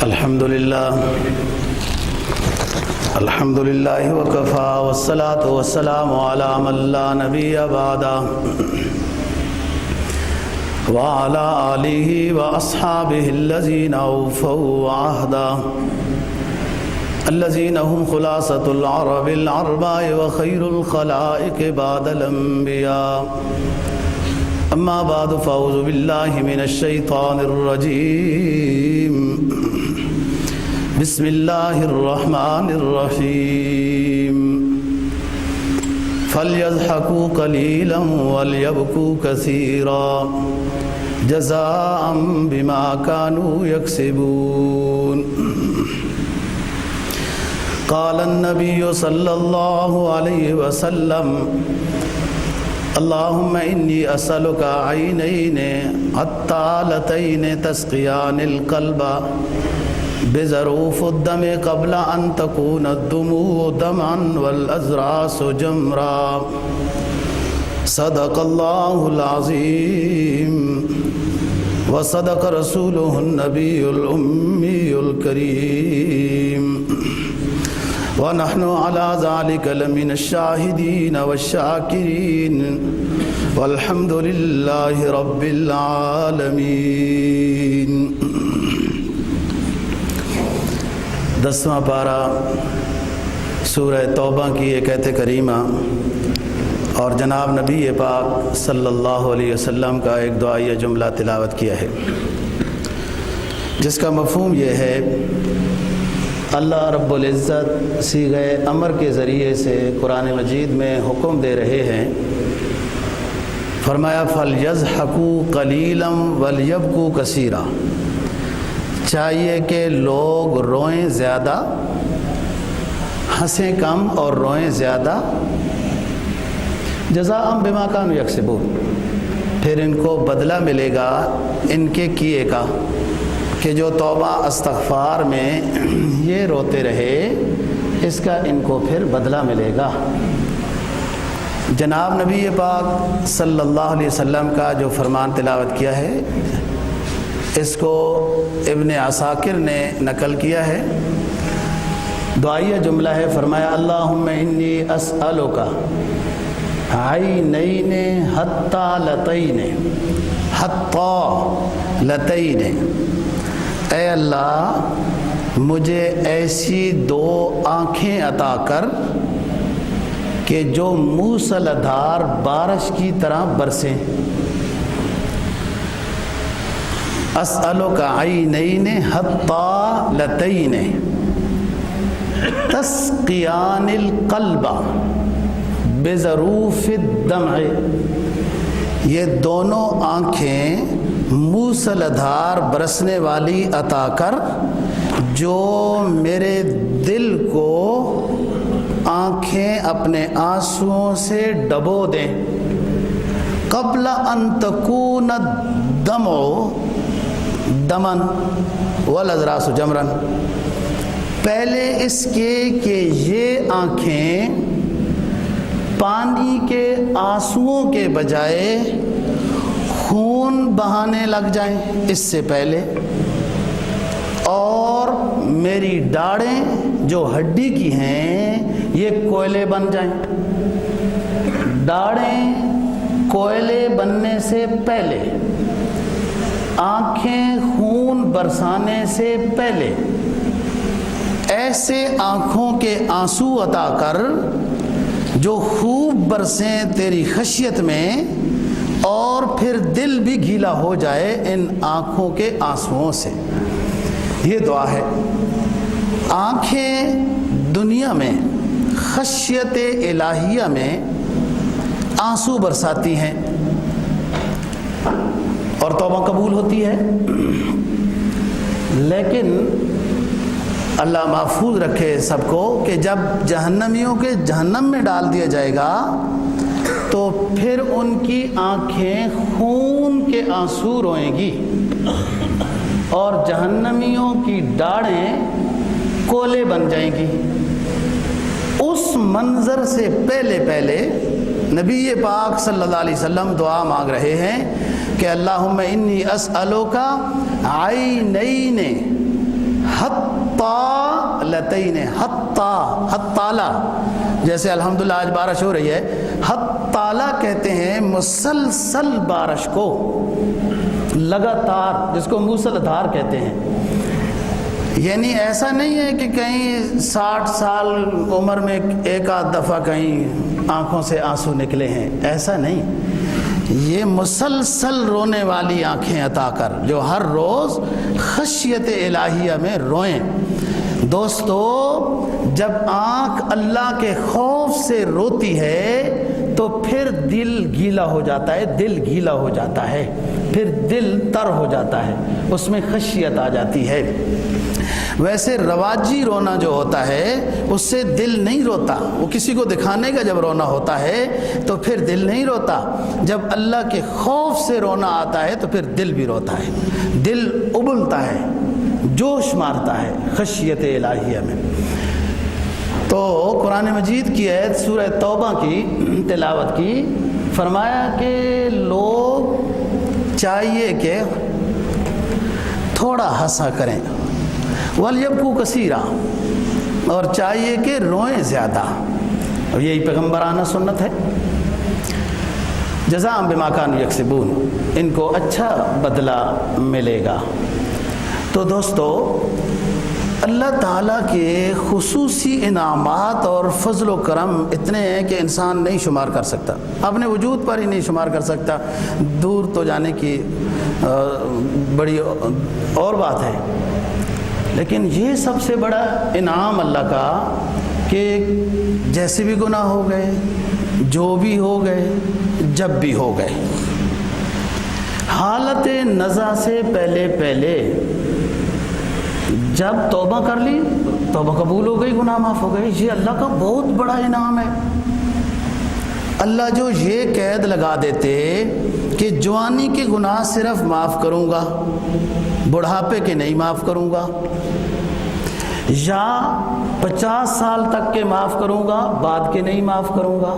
الحمد لله وكفى والصلاة والسلام على من لا نبي بعده وعلى آله وأصحابه الذين أوفوا عهدا الذين هم خلاصة العرب العرباء وخير الخلائق بعد الأنبياء. أما بعد فأعوذ بالله من الشيطان الرجيم. بسم الله الرحمن الرحيم. فليضحكوا قليلا وليبكوا كثيرا جزاء بما كانوا يكسبون. قال النبي صلى الله عليه وسلم: اللهم إني أسألك عينين عطالتين تسقيان القلب بظروف الدم قبل أن تكون الدموع دما والأزراس جمرا. صدق الله العظيم وصدق رسوله النبي الأمي الكريم ونحن على ذلك لمن الشاهدين والشاكرين والحمد لله رب العالمين. 10واں پارہ سورہ توبہ کی ایک آیت کریمہ اور جناب نبی پاک صلی اللہ علیہ وسلم کا ایک دعائیہ جملہ تلاوت کیا ہے، جس کا مفہوم یہ ہے: اللہ رب العزت صیغہ امر کے ذریعے سے قرآن مجید میں حکم دے رہے ہیں. فرمایا فَلْيَضْحَكُوا قَلِيلًا وَلْيَبْكُوا كَثِيرًا. چاہیے کہ لوگ روئیں زیادہ، ہنسیں کم اور روئیں زیادہ. جزاء بما كانوا يكسبون. پھر ان کو بدلہ ملے گا ان کے کیے کا، کہ جو توبہ استغفار میں یہ روتے رہے، اس کا ان کو پھر بدلہ ملے گا. جناب نبی پاک صلی اللہ علیہ وسلم کا جو فرمان تلاوت کیا ہے، اس کو ابن عساکر نے نقل کیا ہے. دعائیہ جملہ ہے، فرمایا اللہم انی اسألک عینین حتی لتین اے اللہ مجھے ایسی 2 آنکھیں عطا کر کہ جو موصل دھار بارش کی طرح برسیں. اسألک عینین حتی لتین تسقیان القلب بظروف الدمع. یہ دونوں آنکھیں موصل دھار برسنے والی عطا کر جو میرے دل کو آنکھیں اپنے آنسوؤں سے ڈبو دیں. قبل ان تکون الدمع دمن والازراس جمرن. پہلے اس کے کہ یہ آنکھیں پانی کے آنسوؤں کے بجائے خون بہانے لگ جائیں، اس سے پہلے. اور میری ڈاڑیں جو ہڈی کی ہیں یہ کوئلے بن جائیں. ڈاڑیں کوئلے بننے سے پہلے، آنکھیں خون برسانے سے پہلے ایسے آنکھوں کے آنسو عطا کر جو خوب برسیں تیری خشیت میں، اور پھر دل بھی گیلا ہو جائے ان آنکھوں کے آنسوؤں سے. یہ دعا ہے. آنکھیں دنیا میں خشیت الہیہ میں آنسو برساتی ہیں اور توبہ قبول ہوتی ہے، لیکن اللہ محفوظ رکھے سب کو کہ جب جہنمیوں کے جہنم میں ڈال دیا جائے گا تو پھر ان کی آنکھیں خون کے آنسو روئیں گی اور جہنمیوں کی ڈاڑیں کولے بن جائیں گی. اس منظر سے پہلے نبی پاک صلی اللہ علیہ وسلم دعا مانگ رہے ہیں کہ اللہم انی اسألوک عینین حطالتین، حطالہ، جیسے الحمدللہ آج بارش ہو رہی ہے، حطالہ کہتے ہیں مسلسل بارش کو، لگاتار، جس کو موسلادھار کہتے ہیں۔ یعنی ایسا نہیں ہے کہ کہیں 60 سال عمر میں ایک آدھ دفعہ کہیں آنکھوں سے آنسو نکلے ہیں، ایسا نہیں، یہ مسلسل رونے والی آنکھیں عطا کر، جو ہر روز خشیت الہیہ میں روئیں۔ دوستو، جب آنکھ اللہ کے خوف سے روتی ہے تو پھر دل گیلا ہو جاتا ہے، دل گیلا ہو جاتا ہے، پھر دل تر ہو جاتا ہے، اس میں خشیت آ جاتی ہے۔ ویسے رواجی رونا جو ہوتا ہے اس سے دل نہیں روتا، وہ کسی کو دکھانے کا جب رونا ہوتا ہے تو پھر دل نہیں روتا، جب اللہ کے خوف سے رونا آتا ہے تو پھر دل بھی روتا ہے، دل ابلتا ہے، جوش مارتا ہے خشیت الہیہ میں۔ تو قرآن مجید کی آیت سورہ توبہ کی تلاوت کی، فرمایا کہ لوگ چاہیے کہ تھوڑا ہنسا کریں، وَلْيَبْكُوا كَثِيرًا، اور چاہیے کہ روئیں زیادہ، اور یہی پیغمبرانہ سنت ہے۔ جزاء بما كانوا يكسبون، ان کو اچھا بدلہ ملے گا۔ تو دوستو، اللہ تعالیٰ کے خصوصی انعامات اور فضل و کرم اتنے ہیں کہ انسان نہیں شمار کر سکتا، اپنے وجود پر ہی نہیں شمار کر سکتا، دور تو جانے کی بڑی اور بات ہے۔ لیکن یہ سب سے بڑا انعام اللہ کا کہ جیسے بھی گناہ ہو گئے، جو بھی ہو گئے، جب بھی ہو گئے، حالت نزع سے پہلے جب توبہ کر لی، توبہ قبول ہو گئی، گناہ معاف ہو گئے۔ یہ اللہ کا بہت بڑا انعام ہے۔ اللہ جو یہ قید لگا دیتے کہ جوانی کے گناہ صرف معاف کروں گا، بڑھاپے کے نہیں معاف کروں گا، یا 50 سال تک کے معاف کروں گا، بعد کے نہیں معاف کروں گا،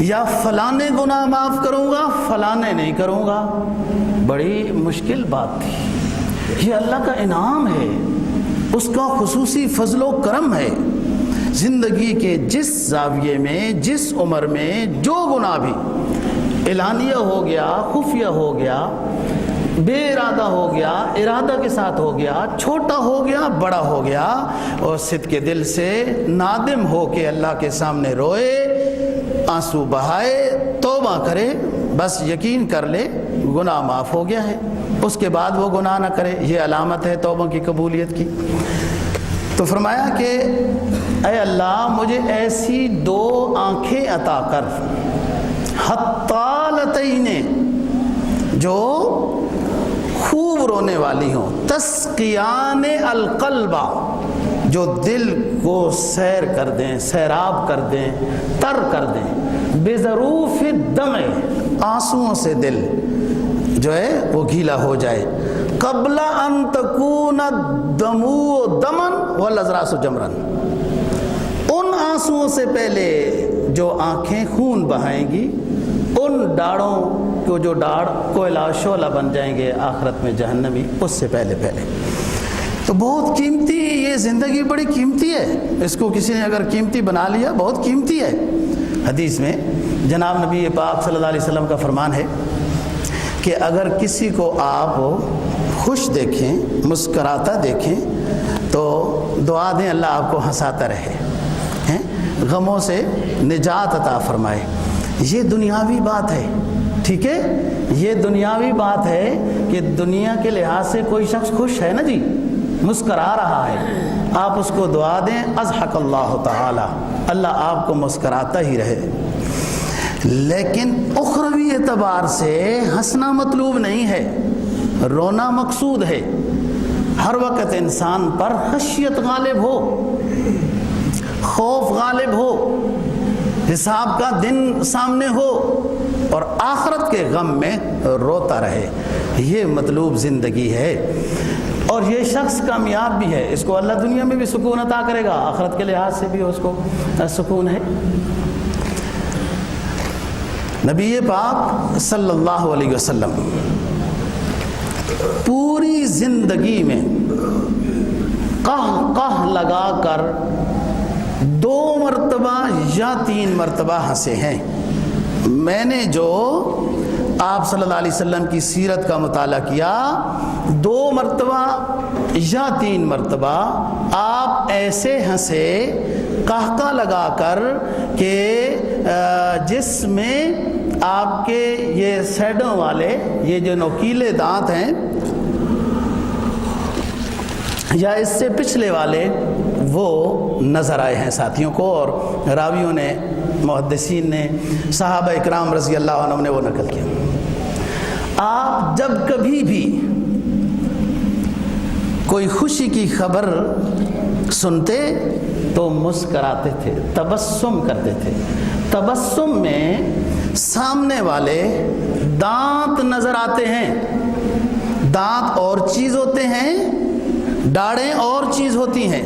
یا فلانے گناہ معاف کروں گا، فلانے نہیں کروں گا، بڑی مشکل بات تھی۔ یہ اللہ کا انعام ہے، اس کا خصوصی فضل و کرم ہے۔ زندگی کے جس زاویے میں، جس عمر میں جو گناہ بھی اعلانیہ ہو گیا، خفیہ ہو گیا، بے ارادہ ہو گیا، ارادہ کے ساتھ ہو گیا، چھوٹا ہو گیا، بڑا ہو گیا، اور صدق کے دل سے نادم ہو کے اللہ کے سامنے روئے، آنسو بہائے، توبہ کرے، بس یقین کر لے گناہ معاف ہو گیا ہے، اس کے بعد وہ گناہ نہ کرے۔ یہ علامت ہے توبہ کی قبولیت کی۔ تو فرمایا کہ اے اللہ، مجھے ایسی 2 آنکھیں عطا کر، حطالتین، جو خوب رونے والی ہوں، تسقیان القلب، جو دل کو سیر کر دیں، سیراب کر دیں، تر کر دیں، بظروف الدم، آنسوؤں سے دل جو ہے وہ گیلا ہو جائے، قبل ان تکون الدموع دمن والاضراس جمرا، ان آنسوؤں سے پہلے جو آنکھیں خون بہائیں گی، ان ڈاڑوں کو، جو ڈاڑ کوئلہ شعلہ بن جائیں گے آخرت میں جہنمی، اس سے پہلے۔ تو بہت قیمتی، یہ زندگی بڑی قیمتی ہے، اس کو کسی نے اگر قیمتی بنا لیا، بہت قیمتی ہے۔ حدیث میں جناب نبی پاک صلی اللہ علیہ وسلم کا فرمان ہے کہ اگر کسی کو آپ خوش دیکھیں، مسکراتا دیکھیں، تو دعا دیں اللہ آپ کو ہنساتا رہے، غموں سے نجات عطا فرمائے۔ یہ دنیاوی بات ہے، ٹھیک ہے، یہ دنیاوی بات ہے کہ دنیا کے لحاظ سے کوئی شخص خوش ہے نا جی، مسکرا رہا ہے، آپ اس کو دعا دیں، اضحک اللہ تعالی، اللہ آپ کو مسکراتا ہی رہے۔ لیکن اخروی اعتبار سے ہنسنا مطلوب نہیں ہے، رونا مقصود ہے۔ ہر وقت انسان پر خشیت غالب ہو، خوف غالب ہو، حساب کا دن سامنے ہو، اور آخرت کے غم میں روتا رہے، یہ مطلوب زندگی ہے۔ اور یہ شخص کامیاب بھی ہے، اس کو اللہ دنیا میں بھی سکون عطا کرے گا، آخرت کے لحاظ سے بھی اس کو سکون ہے۔ نبی پاک صلی اللہ علیہ وسلم پوری زندگی میں قہ لگا کر 2 مرتبہ یا 3 مرتبہ ہنسے ہیں۔ میں نے جو آپ صلی اللہ علیہ وسلم کی سیرت کا مطالعہ کیا، 2 مرتبہ یا 3 مرتبہ آپ ایسے ہنسے قہقہ لگا کر کہ جس میں آپ کے یہ سیڈوں والے یہ جو نوکیلے دانت ہیں یا اس سے پچھلے والے وہ نظر آئے ہیں ساتھیوں کو، اور راویوں نے، محدثین نے، صحابہ اکرام رضی اللہ عنہ نے وہ نقل کیا۔ آپ جب کبھی بھی کوئی خوشی کی خبر سنتے تو مسکراتے تھے، تبسم کرتے تھے۔ تبسم میں سامنے والے دانت نظر آتے ہیں، دانت اور چیز ہوتے ہیں، ڈاڑیں اور چیز ہوتی ہیں،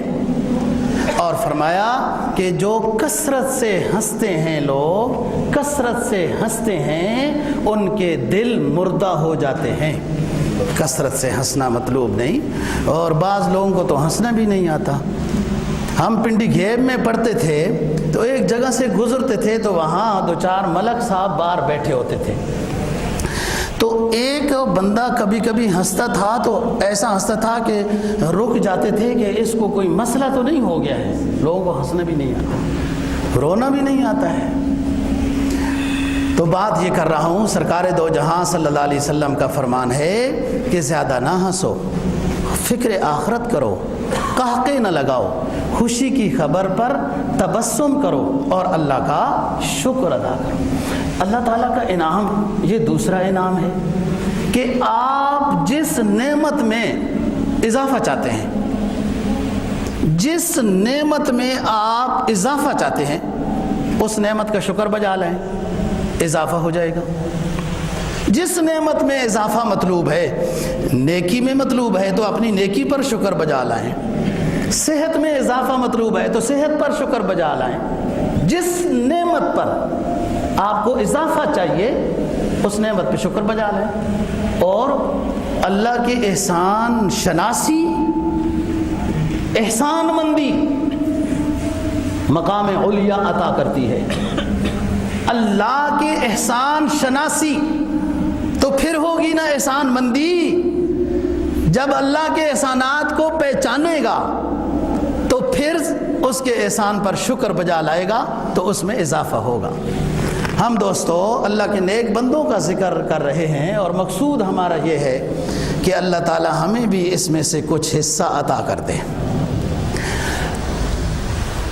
اور فرمایا کہ جو کثرت سے ہنستے ہیں، لوگ کثرت سے ہنستے ہیں، ان کے دل مردہ ہو جاتے ہیں۔ کثرت سے ہنسنا مطلوب نہیں، اور بعض لوگوں کو تو ہنسنا بھی نہیں آتا۔ ہم پنڈی گھیب میں پڑھتے تھے تو ایک جگہ سے گزرتے تھے تو وہاں 2-4 ملک صاحب باہر بیٹھے ہوتے تھے، تو ایک بندہ کبھی کبھی ہنستا تھا تو ایسا ہنستا تھا کہ رک جاتے تھے کہ اس کو کوئی مسئلہ تو نہیں ہو گیا ہے۔ لوگوں کو ہنسنا بھی نہیں آتا، رونا بھی نہیں آتا ہے۔ تو بات یہ کر رہا ہوں، سرکار دو جہاں صلی اللہ علیہ وسلم کا فرمان ہے کہ زیادہ نہ ہنسو، فکر آخرت کرو، قہقے نہ لگاؤ، خوشی کی خبر پر تبسم کرو اور اللہ کا شکر ادا کرو۔ اللہ تعالیٰ کا انعام یہ دوسرا انعام ہے کہ آپ جس نعمت میں اضافہ چاہتے ہیں، جس نعمت میں آپ اضافہ چاہتے ہیں، اس نعمت کا شکر بجا لیں، اضافہ ہو جائے گا۔ جس نعمت میں اضافہ مطلوب ہے، نیکی میں مطلوب ہے تو اپنی نیکی پر شکر بجا لائیں، صحت میں اضافہ مطلوب ہے تو صحت پر شکر بجا لائیں۔ جس نعمت پر آپ کو اضافہ چاہیے اس نعمت پہ شکر بجا لیں، اور اللہ کے احسان شناسی، احسان مندی مقام علیہ عطا کرتی ہے۔ اللہ کے احسان شناسی تو پھر ہوگی نا احسان مندی۔ جب اللہ کے احسانات کو پہچانے گا تو پھر اس کے احسان پر شکر بجا لائے گا تو اس میں اضافہ ہوگا۔ ہم دوستو اللہ کے نیک بندوں کا ذکر کر رہے ہیں، اور مقصود ہمارا یہ ہے کہ اللہ تعالی ہمیں بھی اس میں سے کچھ حصہ عطا کر دے۔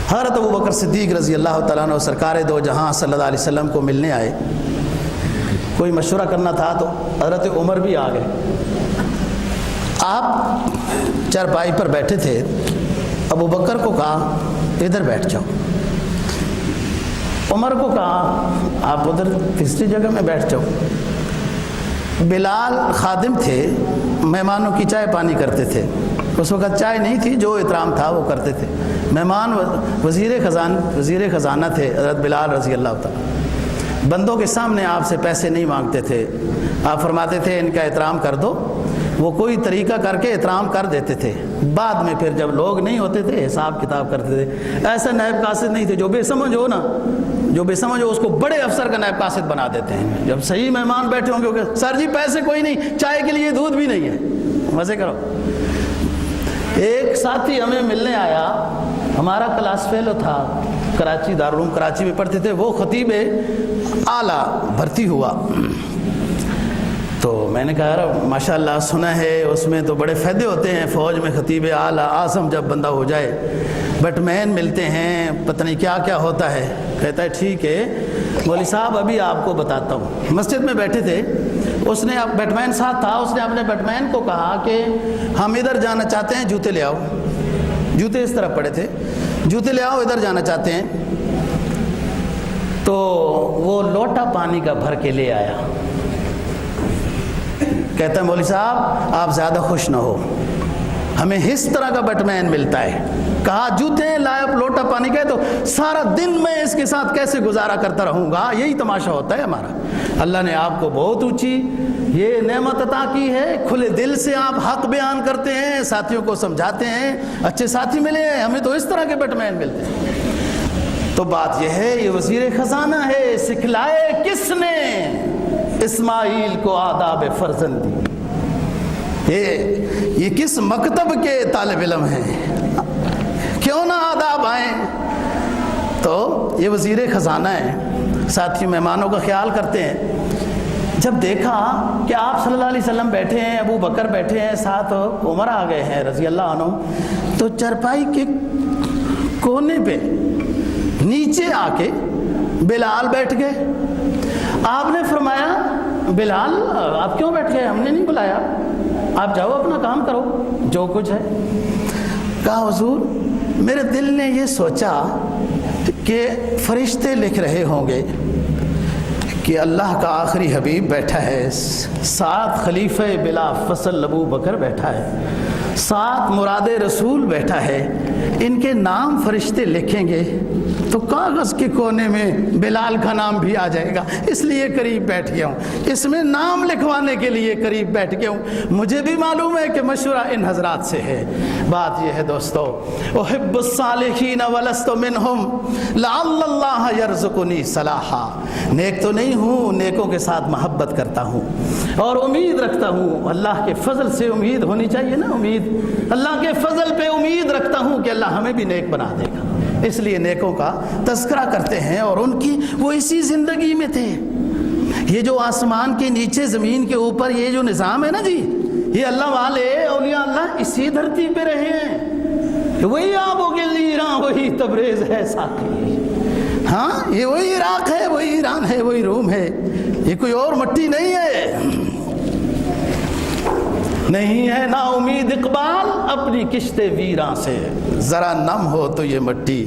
حضرت ابوبکر صدیق رضی اللہ تعالیٰ عنہ سرکار دو جہاں صلی اللہ علیہ وسلم کو ملنے آئے۔ کوئی مشورہ کرنا تھا تو حضرت عمر بھی آ گئے۔ آپ چارپائی پر بیٹھے تھے، ابوبکر کو کہا ادھر بیٹھ جاؤ، عمر کو کہا آپ ادھر تیسری جگہ میں بیٹھ جاؤ۔ بلال خادم تھے، مہمانوں کی چائے پانی کرتے تھے۔ اس وقت چائے نہیں تھی، جو احترام تھا وہ کرتے تھے۔ مہمان وزیر خزانہ تھے حضرت بلال رضی اللہ تعالیٰ۔ بندوں کے سامنے آپ سے پیسے نہیں مانگتے تھے، آپ فرماتے تھے ان کا احترام کر دو، وہ کوئی طریقہ کر کے احترام کر دیتے تھے۔ بعد میں پھر جب لوگ نہیں ہوتے تھے حساب کتاب کرتے تھے۔ ایسا نائب قاصد نہیں تھے، جو بے سمجھ ہو نا، جو بے سمجھ ہو اس کو بڑے افسر کا نائب قاصد بنا دیتے ہیں۔ جب صحیح مہمان بیٹھے ہوں گے کہ سر جی پیسے کوئی نہیں، چائے کے لیے دودھ بھی نہیں ہے، مزے کرو۔ ایک ساتھی ہمیں ملنے آیا، ہمارا کلاس فیلو تھا، کراچی دارالعلوم کراچی میں پڑھتے تھے، وہ خطیب اعلیٰ بھرتی ہوا۔ تو میں نے کہا یار ماشاء اللہ سنا ہے اس میں تو بڑے فائدے ہوتے ہیں، فوج میں خطیب اعلیٰ اعظم جب بندہ ہو جائے، بٹ مین ملتے ہیں، پتہ نہیں کیا کیا ہوتا ہے۔ کہتا ہے ٹھیک ہے مولوی صاحب ابھی آپ کو بتاتا ہوں۔ مسجد میں بیٹھے تھے، اس نے بیٹ مین ساتھ تھا، اس نے اپنے بیٹ مین کو کہا کہ ہم ادھر جانا چاہتے ہیں، جوتے لے آؤ۔ جوتے اس طرف پڑے تھے، جوتے لے آؤ ادھر جانا چاہتے ہیں۔ تو وہ لوٹا پانی کا بھر کے لے آیا۔ کہتا ہے مولوی صاحب آپ زیادہ خوش نہ ہو، ہمیں اس طرح کا بیٹ مین ملتا ہے۔ کہا جوتے لائے لوٹا پانی کا، تو سارا دن میں اس کے ساتھ کیسے گزارا کرتا رہوں گا، یہی تماشا ہوتا ہے ہمارا۔ اللہ نے آپ کو بہت اونچی یہ نعمت عطا کی ہے، کھلے دل سے آپ حق بیان کرتے ہیں، ساتھیوں کو سمجھاتے ہیں، اچھے ساتھی ملے ہیں، ہمیں تو اس طرح کے بیٹ مین ملتے ہیں۔ تو بات یہ ہے، یہ وزیر خزانہ ہے، سکھلائے کس نے اسماعیل کو آداب فرزندی؟ یہ کس مکتب کے طالب علم ہیں؟ کیوں نہ آداب آئیں؟ تو یہ وزیر خزانہ ہے، ساتھی مہمانوں کا خیال کرتے ہیں۔ جب دیکھا کہ آپ صلی اللہ علیہ وسلم بیٹھے ہیں، ابو بکر بیٹھے ہیں، ساتھ عمر آ گئے ہیں رضی اللہ عنہ، تو چرپائی کے کونے پہ نیچے آ کے بلال بیٹھ گئے۔ آپ نے فرمایا بلال آپ کیوں بیٹھ گئے؟ ہم نے نہیں بلایا، آپ جاؤ اپنا کام کرو جو کچھ ہے۔ کہا حضور میرے دل نے یہ سوچا کہ فرشتے لکھ رہے ہوں گے کہ اللہ کا آخری حبیب بیٹھا ہے، ساتھ خلیفہ بلا فصل ابو بکر بیٹھا ہے، ساتھ مراد رسول بیٹھا ہے، ان کے نام فرشتے لکھیں گے تو کاغذ کے کونے میں بلال کا نام بھی آ جائے گا، اس لیے قریب بیٹھ گیا ہوں، اس میں نام لکھوانے کے لیے قریب بیٹھ گیا ہوں۔ مجھے بھی معلوم ہے کہ مشورہ ان حضرات سے ہے۔ بات یہ ہے دوستو، احب الصالحین ولست منہم لعل اللہ یرزقنی صلاحا، نیک تو نہیں ہوں، نیکوں کے ساتھ محبت کرتا ہوں اور امید رکھتا ہوں، اللہ کے فضل سے امید ہونی چاہیے نا، امید اللہ کے فضل پہ امید رکھتا ہوں کہ اللہ ہمیں بھی نیک بنا دے گا، اس لیے نیکوں کا تذکرہ کرتے ہیں۔ اور ان کی وہ اسی زندگی میں تھے۔ یہ جو آسمان کے نیچے زمین کے اوپر یہ جو نظام ہے نا جی، یہ اللہ والے اولیاء اللہ اسی دھرتی پہ رہے ہیں، وہی آب و گل ایران، وہی تبریز ہے ساقی، ہاں یہ وہی عراق ہے، وہی ایران ہے، وہی روم ہے، یہ کوئی اور مٹی نہیں ہے۔ نہیں ہے نا امید اقبال اپنی کشت ویراں سے، ذرا نم ہو تو یہ مٹی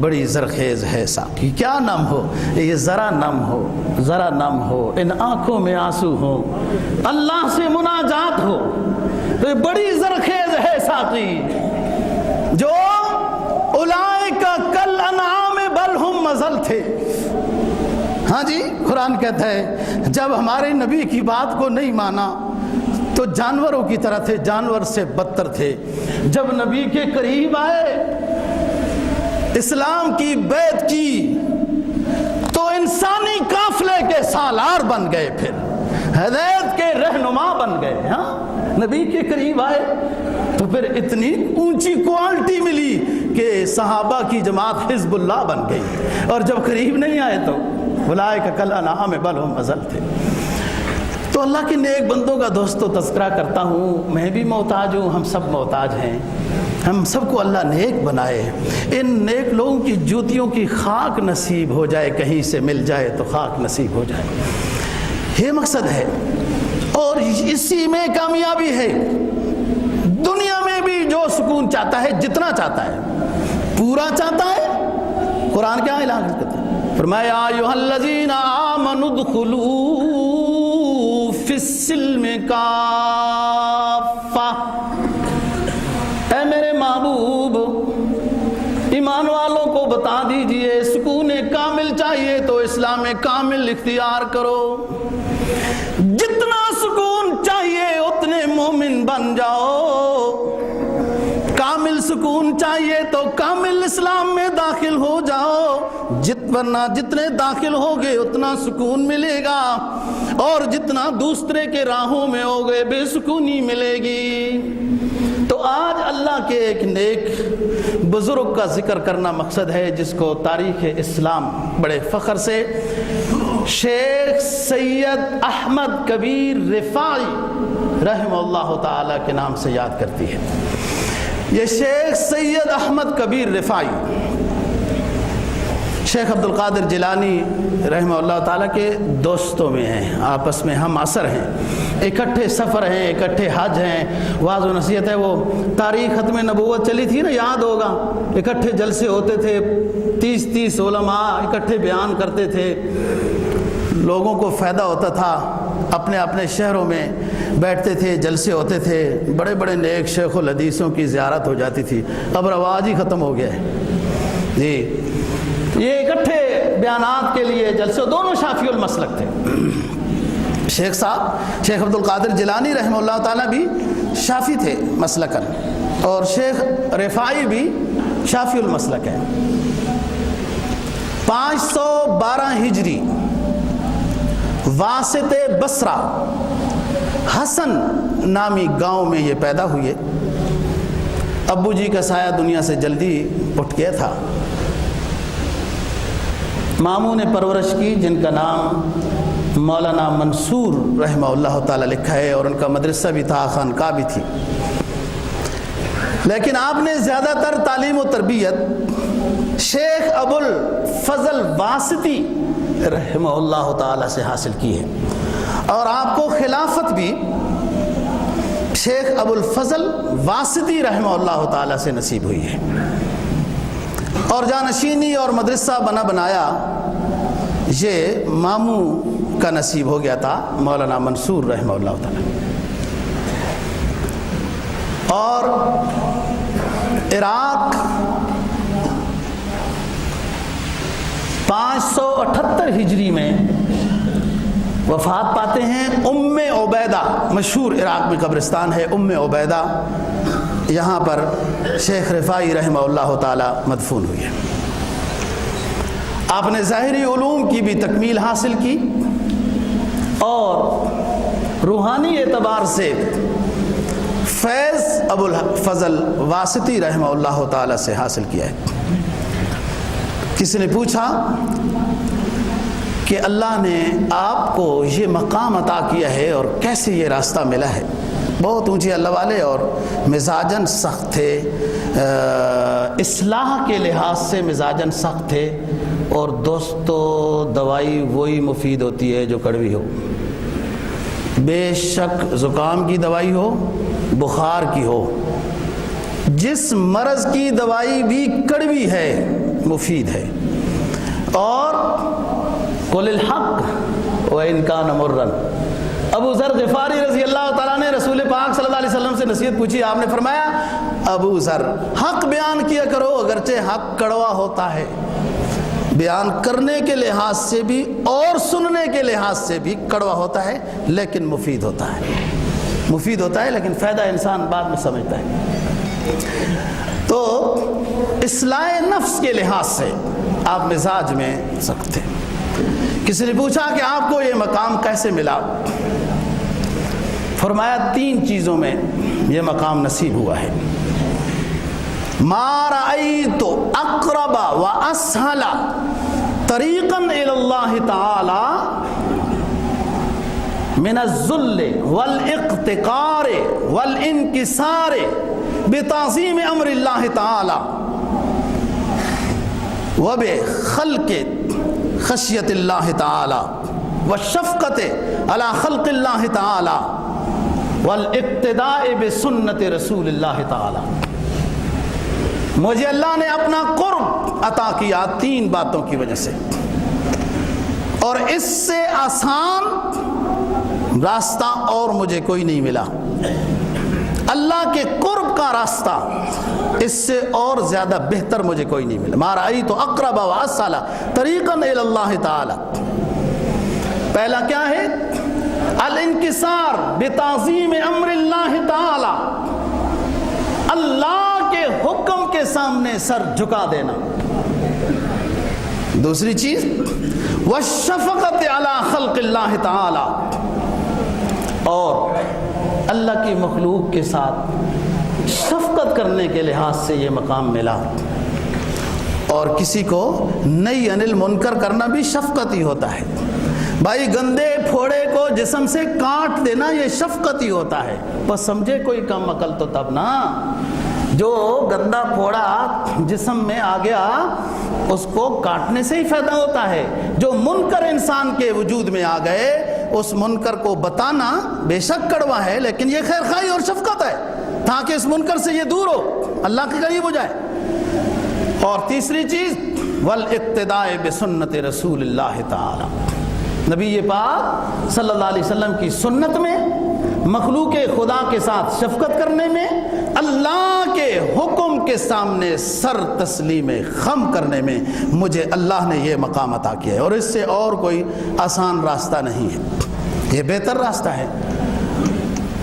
بڑی زرخیز ہے ساقی۔ کیا نم ہو؟ یہ ذرا نم ہو، ذرا نم ہو، ان آنکھوں میں آنسو ہو، اللہ سے مناجات ہو تو یہ بڑی زرخیز ہے ساقی۔ جو اولئک کالانعام بل ہم اضل تھے، ہاں جی قرآن کہتا ہے جب ہمارے نبی کی بات کو نہیں مانا تو جانوروں کی طرح تھے، جانور سے بدتر تھے۔ جب نبی کے قریب آئے، اسلام کی بیعت کی تو انسانی قافلے کے سالار بن گئے، پھر ہدایت کے رہنما بن گئے۔ ہاں نبی کے قریب آئے تو پھر اتنی اونچی کوالٹی ملی کہ صحابہ کی جماعت حزب اللہ بن گئی، اور جب قریب نہیں آئے تو اولئک کالانعام بل ہم اضل تھے۔ تو اللہ کے نیک بندوں کا دوستو تذکرہ کرتا ہوں، میں بھی محتاج ہوں، ہم سب محتاج ہیں، ہم سب کو اللہ نیک بنائے، ان نیک لوگوں کی جوتیوں کی خاک نصیب ہو جائے، کہیں سے مل جائے تو خاک نصیب ہو جائے، یہ مقصد ہے، اور اسی میں کامیابی ہے۔ دنیا میں بھی جو سکون چاہتا ہے، جتنا چاہتا ہے، پورا چاہتا ہے، قرآن کیا اعلان کرتا ہے؟ فرمایا ایھا الذین آمنوا ادخلوا فی السلم کافہ، اے میرے محبوب ایمان والوں کو بتا دیجئے سکون کامل چاہیے تو اسلام کامل اختیار کرو، جتنا سکون چاہیے اتنے مومن بن جاؤ، کامل سکون چاہیے تو کامل اسلام میں داخل ہو جاؤ، ورنہ جتنے داخل ہوگے اتنا سکون ملے گا، اور جتنا دوسرے کے راہوں میں ہوگے بے سکونی ملے گی۔ تو آج اللہ کے ایک نیک بزرگ کا ذکر کرنا مقصد ہے، جس کو تاریخ اسلام بڑے فخر سے شیخ سید احمد کبیر رفاعی رحمہ اللہ تعالی کے نام سے یاد کرتی ہے۔ یہ شیخ سید احمد کبیر رفاعی شیخ عبد القادر جیلانی رحمہ اللہ تعالیٰ کے دوستوں میں ہیں، آپس میں ہم عصر ہیں، اکٹھے سفر ہیں، اکٹھے حج ہیں، وعظ و نصیحت ہے۔ وہ تاریخ ختم نبوت چلی تھی نا، یاد ہوگا، اکٹھے جلسے ہوتے تھے، 30 علماء اکٹھے بیان کرتے تھے، لوگوں کو فائدہ ہوتا تھا، اپنے اپنے شہروں میں بیٹھتے تھے، جلسے ہوتے تھے، بڑے بڑے نیک شیخ الحدیثوں کی زیارت ہو جاتی تھی۔ اب رواج ہی ختم ہو گیا ہے جی، یہ اکٹھے بیانات کے لیے جلسے، دونوں شافعی المسلک تھے۔ شیخ صاحب شیخ عبد القادر جیلانی رحمہ اللہ تعالیٰ بھی شافی تھے مسلکن، اور شیخ رفاعی بھی شافی المسلک ہے۔ 512 ہجری واسط بصرہ حسن نامی گاؤں میں یہ پیدا ہوئے۔ ابو جی کا سایہ دنیا سے جلدی اٹھ گیا تھا۔ ماموں نے پرورش کی، جن کا نام مولانا منصور رحمہ اللہ تعالیٰ لکھا ہے، اور ان کا مدرسہ بھی تھا، خانقاہ بھی تھی، لیکن آپ نے زیادہ تر تعلیم و تربیت شیخ ابو الفضل واسطی رحمہ اللہ تعالیٰ سے حاصل کی ہے، اور آپ کو خلافت بھی شیخ ابو الفضل واسطی رحمہ اللہ تعالیٰ سے نصیب ہوئی ہے، اور جانشینی اور مدرسہ بنا بنایا یہ ماموں کا نصیب ہو گیا تھا، مولانا منصور رحمہ اللہ تعالیٰ۔ اور عراق 578 ہجری میں وفات پاتے ہیں۔ ام عبیدہ مشہور عراق میں قبرستان ہے، ام عبیدہ، یہاں پر شیخ رفاعی رحمہ اللہ تعالی مدفون ہوئی ہے۔ آپ نے ظاہری علوم کی بھی تکمیل حاصل کی، اور روحانی اعتبار سے فیض ابو الفضل واسطی رحمہ اللہ تعالی سے حاصل کیا ہے۔ کسی نے پوچھا کہ اللہ نے آپ کو یہ مقام عطا کیا ہے اور کیسے یہ راستہ ملا ہے؟ بہت اونچے اللہ والے اور مزاجن سخت تھے، اصلاح کے لحاظ سے مزاجن سخت تھے، اور دوستو دوائی وہی مفید ہوتی ہے جو کڑوی ہو، بے شک زکام کی دوائی ہو، بخار کی ہو، جس مرض کی دوائی بھی کڑوی ہے مفید ہے۔ اور قل الحق وان کان مرا، ابو ذر غفاری رضی اللہ تعالیٰ نے رسول پاک صلی اللہ علیہ وسلم سے نصیحت پوچھی، آپ نے فرمایا ابو ذر حق بیان کیا کرو، اگرچہ حق کڑوا ہوتا ہے، بیان کرنے کے لحاظ سے بھی اور سننے کے لحاظ سے بھی کڑوا ہوتا ہے، لیکن مفید ہوتا ہے، مفید ہوتا ہے، لیکن فائدہ انسان بعد میں سمجھتا ہے۔ تو اصلاح نفس کے لحاظ سے آپ مزاج میں سخت تھے۔ کسی نے پوچھا کہ آپ کو یہ مقام کیسے ملا؟ فرمایا 3 چیزوں میں یہ مقام نصیب ہوا ہے۔ ما رأيت اقرب واسهل طريقا الى الله تعالى من الذل والاقتقار والانكسار بتعظيم امر الله تعالى وبخلق خشية الله تعالى والشفقة على خلق الله تعالى والاقتداء بسنة رسول الله تعالى۔ مجھے اللہ نے اپنا قرب عطا کیا 3 باتوں کی وجہ سے، اور اس سے آسان راستہ اور مجھے کوئی نہیں ملا۔ اللہ کے قرب کا راستہ اس سے اور زیادہ بہتر مجھے کوئی نہیں ملا۔ ما رأیت اقرب واسهل طریقا الی اللہ تعالی۔ پہلا کیا ہے؟ الانکسار بتعظیم امر اللہ تعالی، اللہ کے حکم کے سامنے سر جھکا دینا۔ دوسری چیز والشفقت علی خلق اللہ تعالی، اور اللہ کی مخلوق کے ساتھ شفقت کرنے کے لحاظ سے یہ مقام ملا۔ اور کسی کو نہی عن المنکر کرنا بھی شفقت ہی ہوتا ہے۔ بھائی گندے پھوڑے کو جسم سے کاٹ دینا یہ شفقت ہی ہوتا ہے، بس سمجھے کوئی کم عقل تو تب نا۔ جو گندا پھوڑا جسم میں آ گیا اس کو کاٹنے سے ہی فائدہ ہوتا ہے۔ جو منکر انسان کے وجود میں آ گئے اس منکر کو بتانا بے شک کڑوا ہے، لیکن یہ خیر خواہی اور شفقت ہے تاکہ اس منکر سے یہ دور ہو، اللہ کے قریب ہو جائے۔ اور تیسری چیز والاقتداء بسنت رسول اللہ تعالی، نبی پاک صلی اللہ علیہ وسلم کی سنت میں، مخلوق خدا کے ساتھ شفقت کرنے میں، اللہ کے حکم کے سامنے سر تسلیم خم کرنے میں مجھے اللہ نے یہ مقام عطا کیا ہے، اور اس سے اور کوئی آسان راستہ نہیں ہے۔ یہ بہتر راستہ ہے۔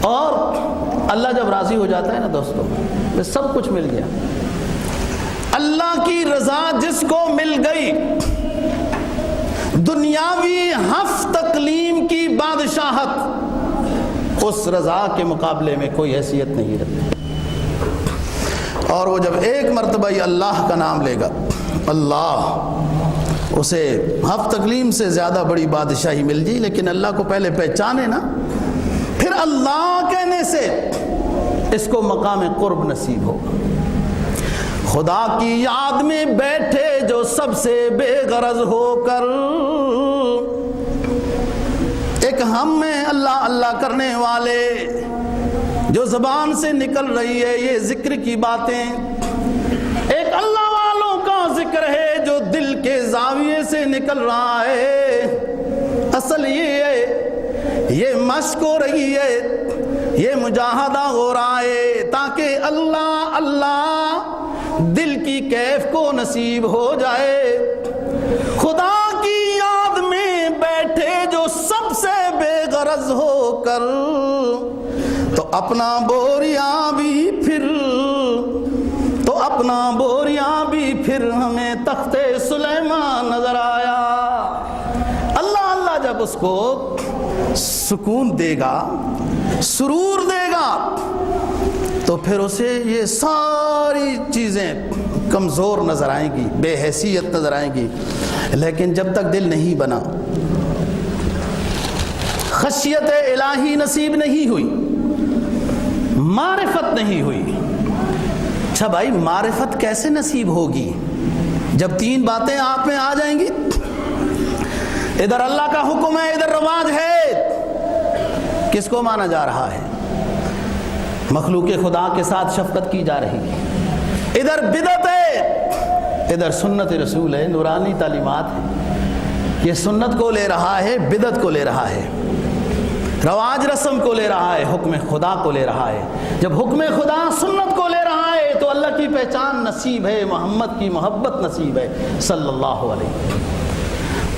اور اللہ جب راضی ہو جاتا ہے نا دوستو، تو سب کچھ مل گیا۔ اللہ کی رضا جس کو مل گئی، دنیاوی ہفت اقلیم کی بادشاہت اس رضا کے مقابلے میں کوئی حیثیت نہیں رکھتی۔ اور وہ جب ایک مرتبہ یہ اللہ کا نام لے گا، اللہ، اسے ہفت اقلیم سے زیادہ بڑی بادشاہی مل جی، لیکن اللہ کو پہلے پہچانے نا، پھر اللہ کہنے سے اس کو مقام قرب نصیب ہوگا۔ خدا کی یاد میں بیٹھے جو سب سے بے غرض ہو کر، ایک ہم میں اللہ اللہ کرنے والے، جو زبان سے نکل رہی ہے یہ ذکر کی باتیں، ایک اللہ والوں کا ذکر ہے جو دل کے زاویے سے نکل رہا ہے۔ اصل یہ ہے، یہ مشق ہو رہی ہے، یہ مجاہدہ ہو رہا ہے، تاکہ اللہ اللہ دل کی کیف کو نصیب ہو جائے۔ خدا کی یاد میں بیٹھے جو سب سے بے غرض ہو کر، تو اپنا بوریاں بھی پھر ہمیں تخت سلیمان نظر آیا۔ اللہ اللہ جب اس کو سکون دے گا، سرور دے گا، تو پھر اسے یہ ساری چیزیں کمزور نظر آئیں گی، بے حیثیت نظر آئیں گی۔ لیکن جب تک دل نہیں بنا، خشیت الہی نصیب نہیں ہوئی، معرفت نہیں ہوئی۔ اچھا بھائی، معرفت کیسے نصیب ہوگی جب تین باتیں آپ میں آ جائیں گی؟ ادھر اللہ کا حکم ہے، ادھر رواج ہے، کس کو مانا جا رہا ہے؟ مخلوق خدا کے ساتھ شفقت کی جا رہی ہے۔ ادھر بدعت ہے، ادھر سنت رسول ہے، نورانی تعلیمات ہے۔ یہ سنت کو لے رہا ہے، بدعت کو لے رہا ہے، رواج رسم کو لے رہا ہے، حکم خدا کو لے رہا ہے۔ جب حکم خدا سنت کو لے رہا ہے تو اللہ کی پہچان نصیب ہے، محمد کی محبت نصیب ہے صلی اللہ علیہ وسلم۔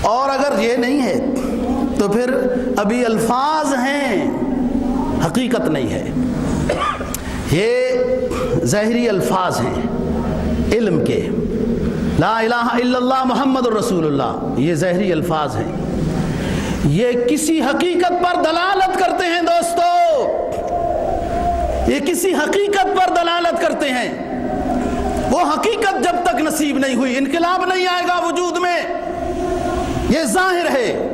اور اگر یہ نہیں ہے تو پھر ابھی الفاظ ہیں، حقیقت نہیں ہے۔ یہ ظاہری الفاظ ہیں علم کے، لا الہ الا اللہ محمد الرسول اللہ، یہ ظاہری الفاظ ہیں، یہ کسی حقیقت پر دلالت کرتے ہیں دوستو، یہ کسی حقیقت پر دلالت کرتے ہیں۔ وہ حقیقت جب تک نصیب نہیں ہوئی، انقلاب نہیں آئے گا وجود میں، یہ ظاہر ہے۔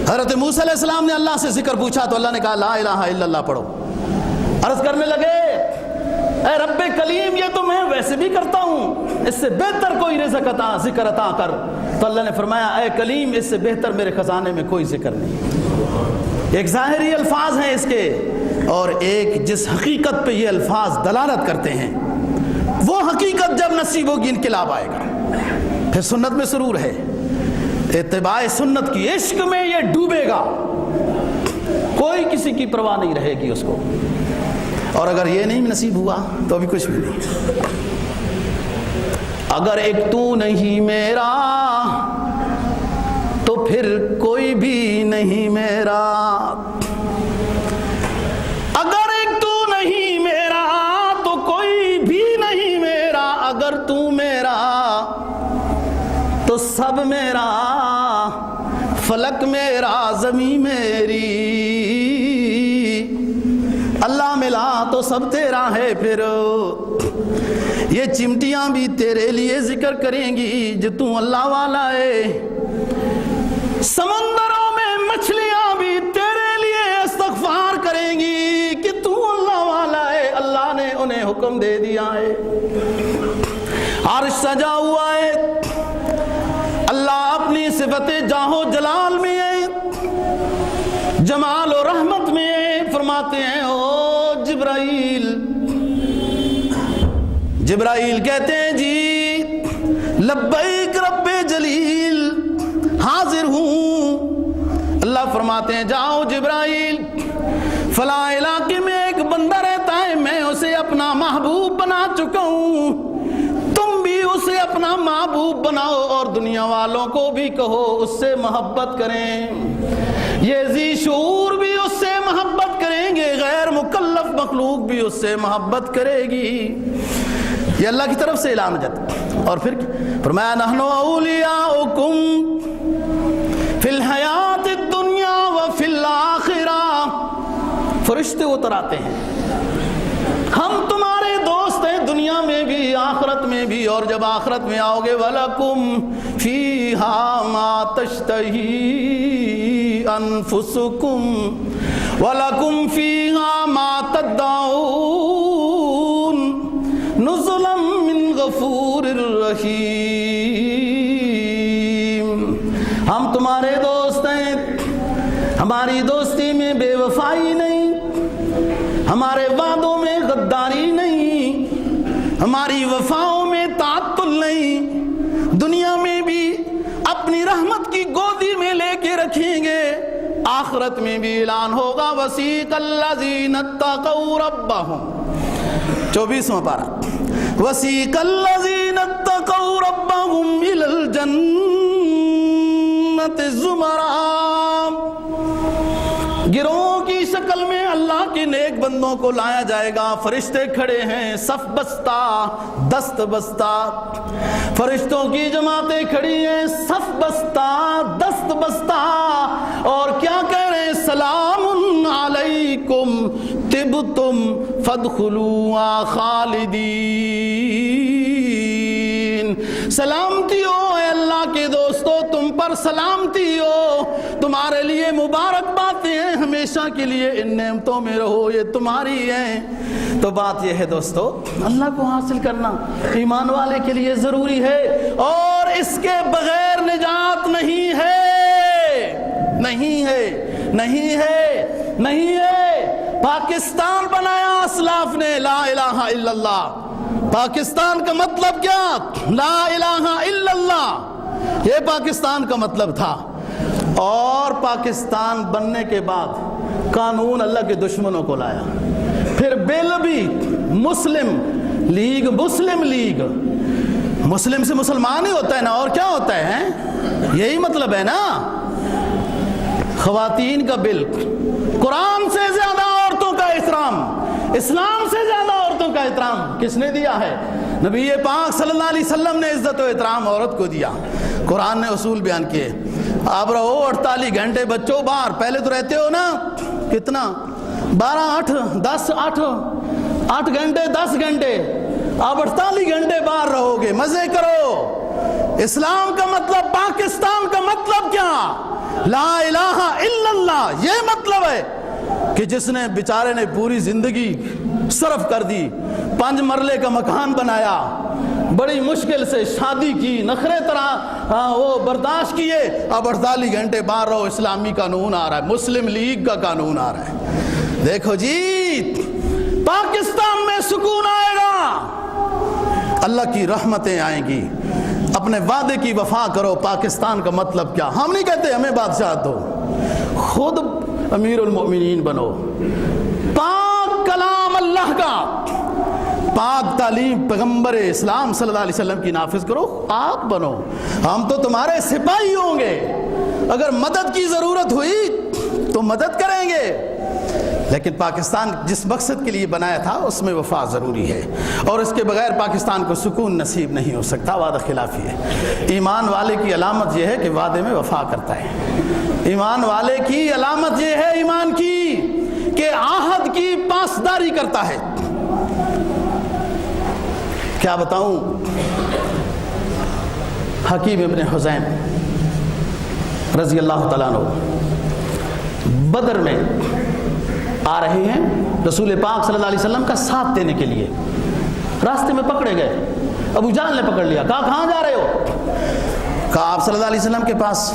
حضرت موسیٰ علیہ السلام نے اللہ سے ذکر پوچھا تو اللہ نے کہا لا الہ الا اللہ پڑھو۔ عرض کرنے لگے اے رب کلیم، یہ تو میں ویسے بھی کرتا ہوں، اس سے بہتر کوئی رزق عطا ذکر عطا کر۔ تو اللہ نے فرمایا اے کلیم، اس سے بہتر میرے خزانے میں کوئی ذکر نہیں۔ ایک ظاہری الفاظ ہیں اس کے، اور ایک جس حقیقت پہ یہ الفاظ دلالت کرتے ہیں، وہ حقیقت جب نصیب ہوگی انقلاب آئے گا۔ پھر سنت میں سرور ہے، اتباع سنت کی عشق میں یہ ڈوبے گا، کوئی کسی کی پرواہ نہیں رہے گی اس کو۔ اور اگر یہ نہیں نصیب ہوا تو ابھی کچھ بھی نہیں۔ اگر ایک تو نہیں میرا تو پھر کوئی بھی نہیں میرا، اگر ایک تو نہیں میرا تو کوئی بھی نہیں میرا، اگر تو میرا تو سب میرا، فلک میرا زمین میری، اللہ ملا تو سب تیرا ہے۔ پھر یہ چمٹیاں بھی تیرے لیے ذکر کریں گی جو تو اللہ والا ہے، سمندروں میں مچھلیاں بھی تیرے لیے استغفار کریں گی کہ تو اللہ والا ہے، اللہ نے انہیں حکم دے دیا ہے۔ عرش سجا ہوا ہے، اللہ اپنی صفت جاہ و جلال میں ہے، جمال و رحمت میں ہے۔ فرماتے ہیں او جبرائیل، جبرائیل کہتے ہیں جی لبیک رب جلیل، حاضر ہوں۔ اللہ فرماتے ہیں جاؤ جبرائیل، فلاں علاقے میں ایک بندہ رہتا ہے، میں اسے اپنا محبوب بنا چکا ہوں، تم بھی اسے اپنا محبوب بناؤ اور دنیا والوں کو بھی کہو اس سے محبت کریں۔ یہ ذی شعور بھی اس سے محبت کریں گے، غیر مکلف مخلوق بھی اس سے محبت کرے گی۔ یہ اللہ کی طرف سے اعلان جت۔ اور پھر فرمایا نحن اولیاؤکم فی الحیات الدنیا وفی الاخرہ، فرشتے اتر آتے ہیں، ہم تمہارے دوست ہیں دنیا میں بھی آخرت میں بھی، اور جب آخرت میں آؤ گے وَلَكُمْ فِيهَا مَا تَشْتَهِي أَنفُسُكُمْ وَلَكُمْ فِيهَا مَا تَدَّعُونَ نُزُلًا مِّن غَفُورٍ رَّحِيمٍ۔ ہم تمہارے دوست ہیں، ہماری دوستی میں بے وفائی نہیں، ہمارے وعدوں میں غداری نہیں، ہماری وفاؤں میں تعطل نہیں، دنیا میں بھی اپنی رحمت کی گودی میں لے کے رکھیں گے، آخرت میں بھی اعلان ہوگا وسیق الذین اتقوا ربہم، 24واں پارہ، وسیق الذین اتقوا ربہم الی الجنۃ زمرا، گروہوں کی شکل میں اللہ کے نیک بندوں کو لایا جائے گا، فرشتے کھڑے ہیں صف بستہ دست بستہ، فرشتوں کی جماعتیں کھڑی ہیں صف بستہ دست بستہ، اور کیا کہہ رہے ہیں سلام علیکم طبتم فادخلوها خالدین، سلامتی ہو اے اللہ کے دوستو، تم پر سلامتی ہو، تمہارے لیے مبارک باتیں ہیں، ہمیشہ کے لیے ان نعمتوں میں رہو، یہ تمہاری ہیں۔ تو بات یہ ہے دوستو، اللہ کو حاصل کرنا ایمان والے کے لیے ضروری ہے، اور اس کے بغیر نجات نہیں ہے، نہیں ہے، نہیں ہے، نہیں ہے۔ پاکستان بنایا اسلاف نے لا الہ الا اللہ، پاکستان کا مطلب کیا؟ لا الہ الا اللہ، یہ پاکستان کا مطلب تھا۔ اور پاکستان بننے کے بعد قانون اللہ کے دشمنوں کو لایا، پھر بل بھی مسلم لیگ، مسلم لیگ، مسلم سے مسلمان ہی ہوتا ہے نا، اور کیا ہوتا ہے، یہی مطلب ہے نا۔ خواتین کا بل، قرآن سے زیادہ عورتوں کا احترام، اسلام سے زیادہ عورتوں کا احترام کس نے دیا ہے؟ نبی پاک صلی اللہ علیہ وسلم نے عزت و احترام عورت کو دیا، قرآن نے اصول بیان کیے۔ آپ رہو 48 گھنٹے بچوں باہر، پہلے تو رہتے ہو نا کتنا 12 8 10 8 گھنٹے 10 گھنٹے، آپ 48 گھنٹے باہر رہو گے، مزے کرو۔ اسلام کا مطلب، پاکستان کا مطلب کیا؟ لا الہ الا اللہ، یہ مطلب ہے کہ جس نے بیچارے نے پوری زندگی صرف کر دی، 5 مرلے کا مکان بنایا، بڑی مشکل سے شادی کی، نخرے طرح وہ برداشت کیے، اب 48 گھنٹے باہر رہو، اسلامی قانون آ رہا ہے، مسلم لیگ کا قانون آ رہا ہے۔ دیکھو جی پاکستان میں سکون آئے گا، اللہ کی رحمتیں آئیں گی، اپنے وعدے کی وفا کرو۔ پاکستان کا مطلب کیا؟ ہم نہیں کہتے ہمیں بادشاہ دو، خود امیر المؤمنین بنو، پاک کلام اللہ کا، پاک تعلیم پیغمبر اسلام صلی اللہ علیہ وسلم کی نافذ کرو، آپ بنو، ہم تو تمہارے سپاہی ہوں گے، اگر مدد کی ضرورت ہوئی تو مدد کریں گے، لیکن پاکستان جس مقصد کے لیے بنایا تھا اس میں وفا ضروری ہے، اور اس کے بغیر پاکستان کو سکون نصیب نہیں ہو سکتا، وعدہ خلافی ہے۔ ایمان والے کی علامت یہ ہے کہ وعدے میں وفا کرتا ہے، ایمان والے کی علامت یہ ہے ایمان کی کہ عہد کی پاسداری کرتا ہے۔ کیا بتاؤں، حکیم ابن حزیم رضی اللہ تعالیٰ عنہ بدر میں آ رہے ہیں رسول پاک صلی اللہ علیہ وسلم کا ساتھ دینے کے لیے، راستے میں پکڑے گئے، ابو جہل نے پکڑ لیا، کہا کہاں جا رہے ہو؟ کہا آپ صلی اللہ علیہ وسلم کے پاس،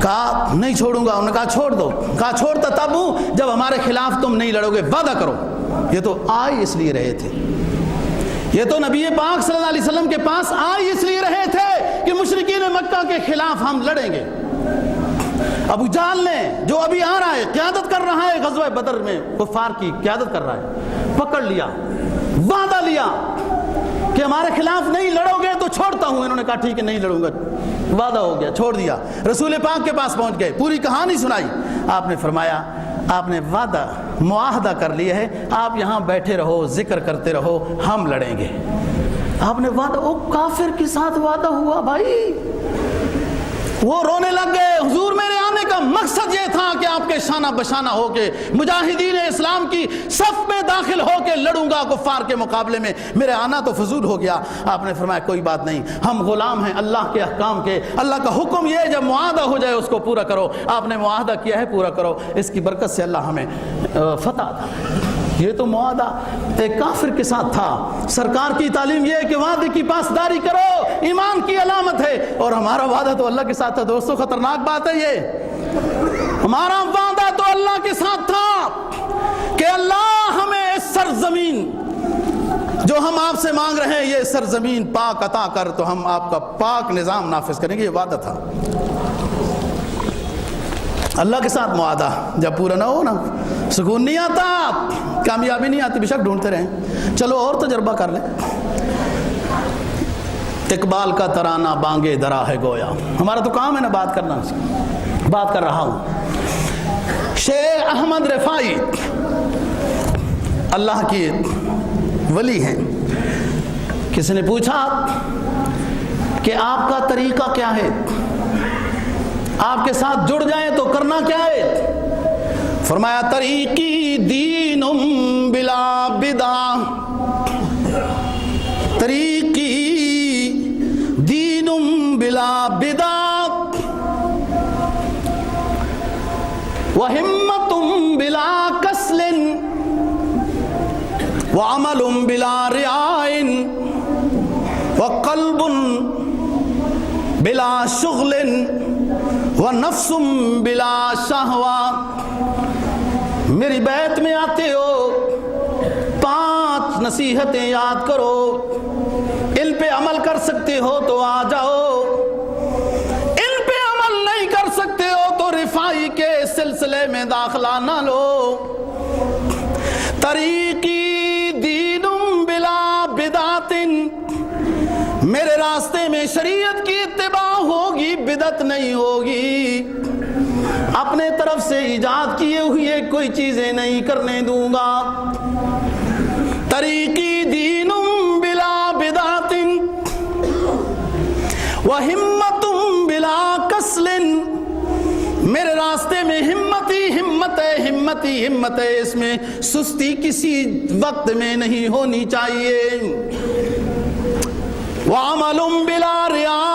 کہا نہیں چھوڑوں گا، انہوں نے کہا چھوڑ دو، کہا چھوڑتا تب ہوں جب ہمارے خلاف تم نہیں لڑو گے، وعدہ کرو۔ یہ تو آئے اس لیے رہے تھے، یہ تو نبی پاک صلی اللہ علیہ وسلم کے پاس آئے اس لیے رہے تھے کہ مشرکین مکہ کے خلاف ہم لڑیں گے۔ ابو جہل نے جو ابھی آ رہا ہے، قیادت کر رہا ہے غزوہ بدر میں، کفار کی قیادت کر رہا ہے، پکڑ لیا، وعدہ لیا کہ ہمارے خلاف نہیں لڑو گے تو چھوڑتا ہوں۔ انہوں نے کہا ٹھیک ہے نہیں لڑوں گا، وعدہ ہو گیا، چھوڑ دیا، رسول پاک کے پاس پہنچ گئے، پوری کہانی سنائی۔ آپ نے فرمایا آپ نے وعدہ معاہدہ کر لیا ہے، آپ یہاں بیٹھے رہو، ذکر کرتے رہو، ہم لڑیں گے۔ آپ نے وعدہ، وہ کافر کے ساتھ وعدہ ہوا بھائی، وہ رونے لگ گئے۔ حضور میرے آنے کا مقصد یہ تھا کہ آپ کے شانہ بشانہ ہو کے مجاہدین اسلام کی صف میں داخل ہو کے لڑوں گا کفار کے مقابلے میں، میرے آنا تو فضول ہو گیا۔ آپ نے فرمایا کوئی بات نہیں، ہم غلام ہیں اللہ کے احکام کے، اللہ کا حکم یہ ہے جب معاہدہ ہو جائے اس کو پورا کرو۔ آپ نے معاہدہ کیا ہے، پورا کرو، اس کی برکت سے اللہ ہمیں فتح عطا۔ یہ تو معاہدہ ایک کافر کے ساتھ تھا۔ سرکار کی تعلیم یہ ہے کہ وعدے کی پاسداری کرو، ایمان کی علامت ہے، اور ہمارا وعدہ تو اللہ کے ساتھ تھا۔ دوستو خطرناک بات ہے یہ، ہمارا وعدہ تو اللہ کے ساتھ تھا کہ اللہ ہمیں اس سرزمین جو ہم آپ سے مانگ رہے ہیں، یہ سرزمین پاک عطا کر، تو ہم آپ کا پاک نظام نافذ کریں گے۔ یہ وعدہ تھا اللہ کے ساتھ معاہدہ، جب پورا نہ ہو نا سکون نہیں آتا، کامیابی نہیں آتی، بے شک ڈھونڈتے رہیں۔ چلو اور تجربہ کر لیں۔ اقبال کا ترانہ بانگے درا ہے گویا، ہمارا تو کام ہے نا بات کرنا، بات کر رہا ہوں۔ شیخ احمد رفاعی اللہ کی ولی ہیں، کسی نے پوچھا کہ آپ کا طریقہ کیا ہے، آپ کے ساتھ جڑ جائیں تو کرنا کیا ہے؟ فرمایا طریقی دین بلا بدع، طریقی دین بلا بدع، وہمت بلا کسل، وعمل بلا رعاء، وقلب بلا شغل، ونفس بلا شہوہ۔ میری بیت میں آتے ہو، 5 نصیحتیں یاد کرو، ان پہ عمل کر سکتے ہو تو آ جاؤ، ان پہ عمل نہیں کر سکتے ہو تو رفاعی کے سلسلے میں داخلہ نہ لو۔ طریقی دین بلا بدعت، میرے راستے میں شریعت کی اتباع ہوگی، بدعت نہیں ہوگی۔ اپنے طرف سے ایجاد کیے ہوئے کوئی چیزیں نہیں کرنے دوں گا۔ طریقی دین بلا بدعت، وہمت بلا کسل، میرے راستے میں ہمت ہی ہمت ہے، ہمت ہی ہمت ہے، اس میں سستی کسی وقت میں نہیں ہونی چاہیے۔ وعمل بلا رعاء،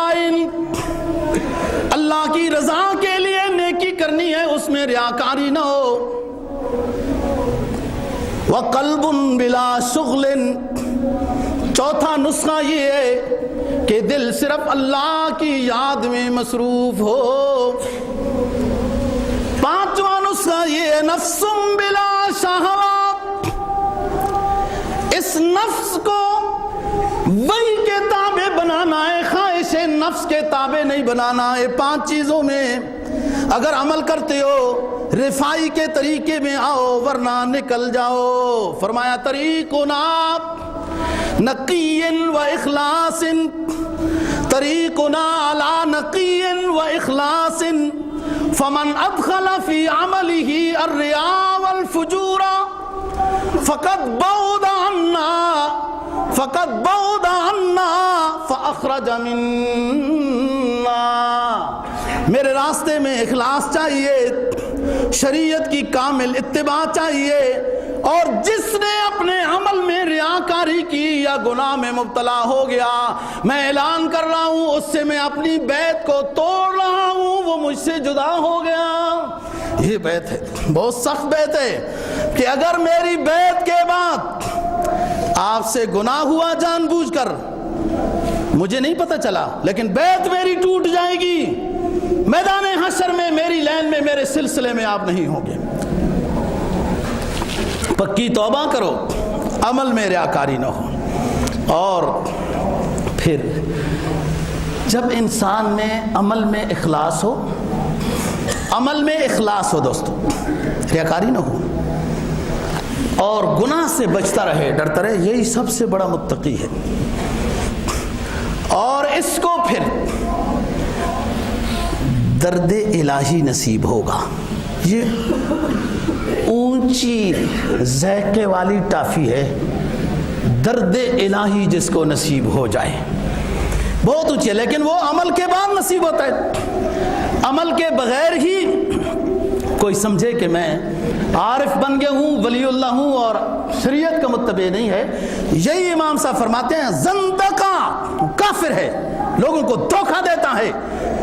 اللہ کی رضا کے لیے نیکی کرنی ہے، اس میں ریاکاری نہ ہو۔ وقلب بلا شغل، چوتھا نسخہ یہ ہے کہ دل صرف اللہ کی یاد میں مصروف ہو۔ 5واں نسخہ یہ ہے نفس بلا شہوات، اس نفس کو وہی کے تابع بنانا ہے، خواہش نفس کے تابع نہیں بنانا ہے۔ 5 چیزوں میں اگر عمل کرتے ہو رفاعی کے طریقے میں آؤ، ورنہ نکل جاؤ۔ فرمایا طریقنا نقی و اخلاص، طریقنا علی نقی و اخلاص، فمن ادخل فی عملہ الریا والفجور فقد بعد عنا، فقد بعد عنا فاخرج منا۔ میرے راستے میں اخلاص چاہیے، شریعت کی کامل اتباع چاہیے، اور جس نے اپنے عمل میں ریاکاری کی یا گناہ میں مبتلا ہو گیا، میں اعلان کر رہا ہوں اس سے میں اپنی بیعت کو توڑ رہا ہوں، وہ مجھ سے جدا ہو گیا۔ یہ بیعت ہے، بہت سخت بیعت ہے کہ اگر میری بیعت کے بعد آپ سے گناہ ہوا جان بوجھ کر، مجھے نہیں پتہ چلا، لیکن بیعت میری ٹوٹ جائے گی، میدان حشر میں میری لین میں میرے سلسلے میں آپ نہیں ہوں گے۔ پکی توبہ کرو، عمل میں ریاکاری نہ ہو۔ اور پھر جب انسان میں عمل میں اخلاص ہو، عمل میں اخلاص ہو دوستو، ریاکاری نہ ہو، اور گناہ سے بچتا رہے، ڈرتا رہے، یہی سب سے بڑا متقی ہے۔ اور اس کو پھر درد الہی نصیب ہوگا. یہ اونچی ذائقے والی ٹافی ہے، درد الہی جس کو نصیب ہو جائے بہت اونچی ہے، لیکن وہ عمل کے بعد نصیب ہوتا ہے. عمل کے بغیر ہی کوئی سمجھے کہ میں عارف بن گیا ہوں، ولی اللہ ہوں اور شریعت کا متبع نہیں ہے. یہی امام صاحب فرماتے ہیں زندقہ، کافر ہے، لوگوں کو دھوکہ دیتا ہے،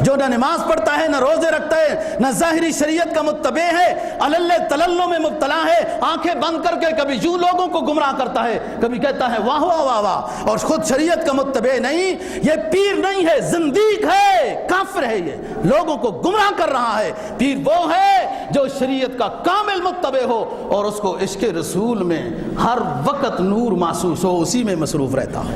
جو نہ نماز پڑھتا ہے، نہ روزے رکھتا ہے، نہ ظاہری شریعت کا متبع ہے، علل تللو میں مبتلا ہے، آنکھیں بند کر کے کبھی یوں لوگوں کو گمراہ کرتا ہے، کبھی کہتا ہے واہ واہ واہ واہ، اور خود شریعت کا متبع نہیں. یہ پیر نہیں ہے، زندیق ہے، کافر ہے، یہ لوگوں کو گمراہ کر رہا ہے. پیر وہ ہے جو شریعت کا کامل متبع ہو اور اس کو عشق رسول میں ہر وقت نور محسوس ہو، اسی میں مصروف رہتا ہو.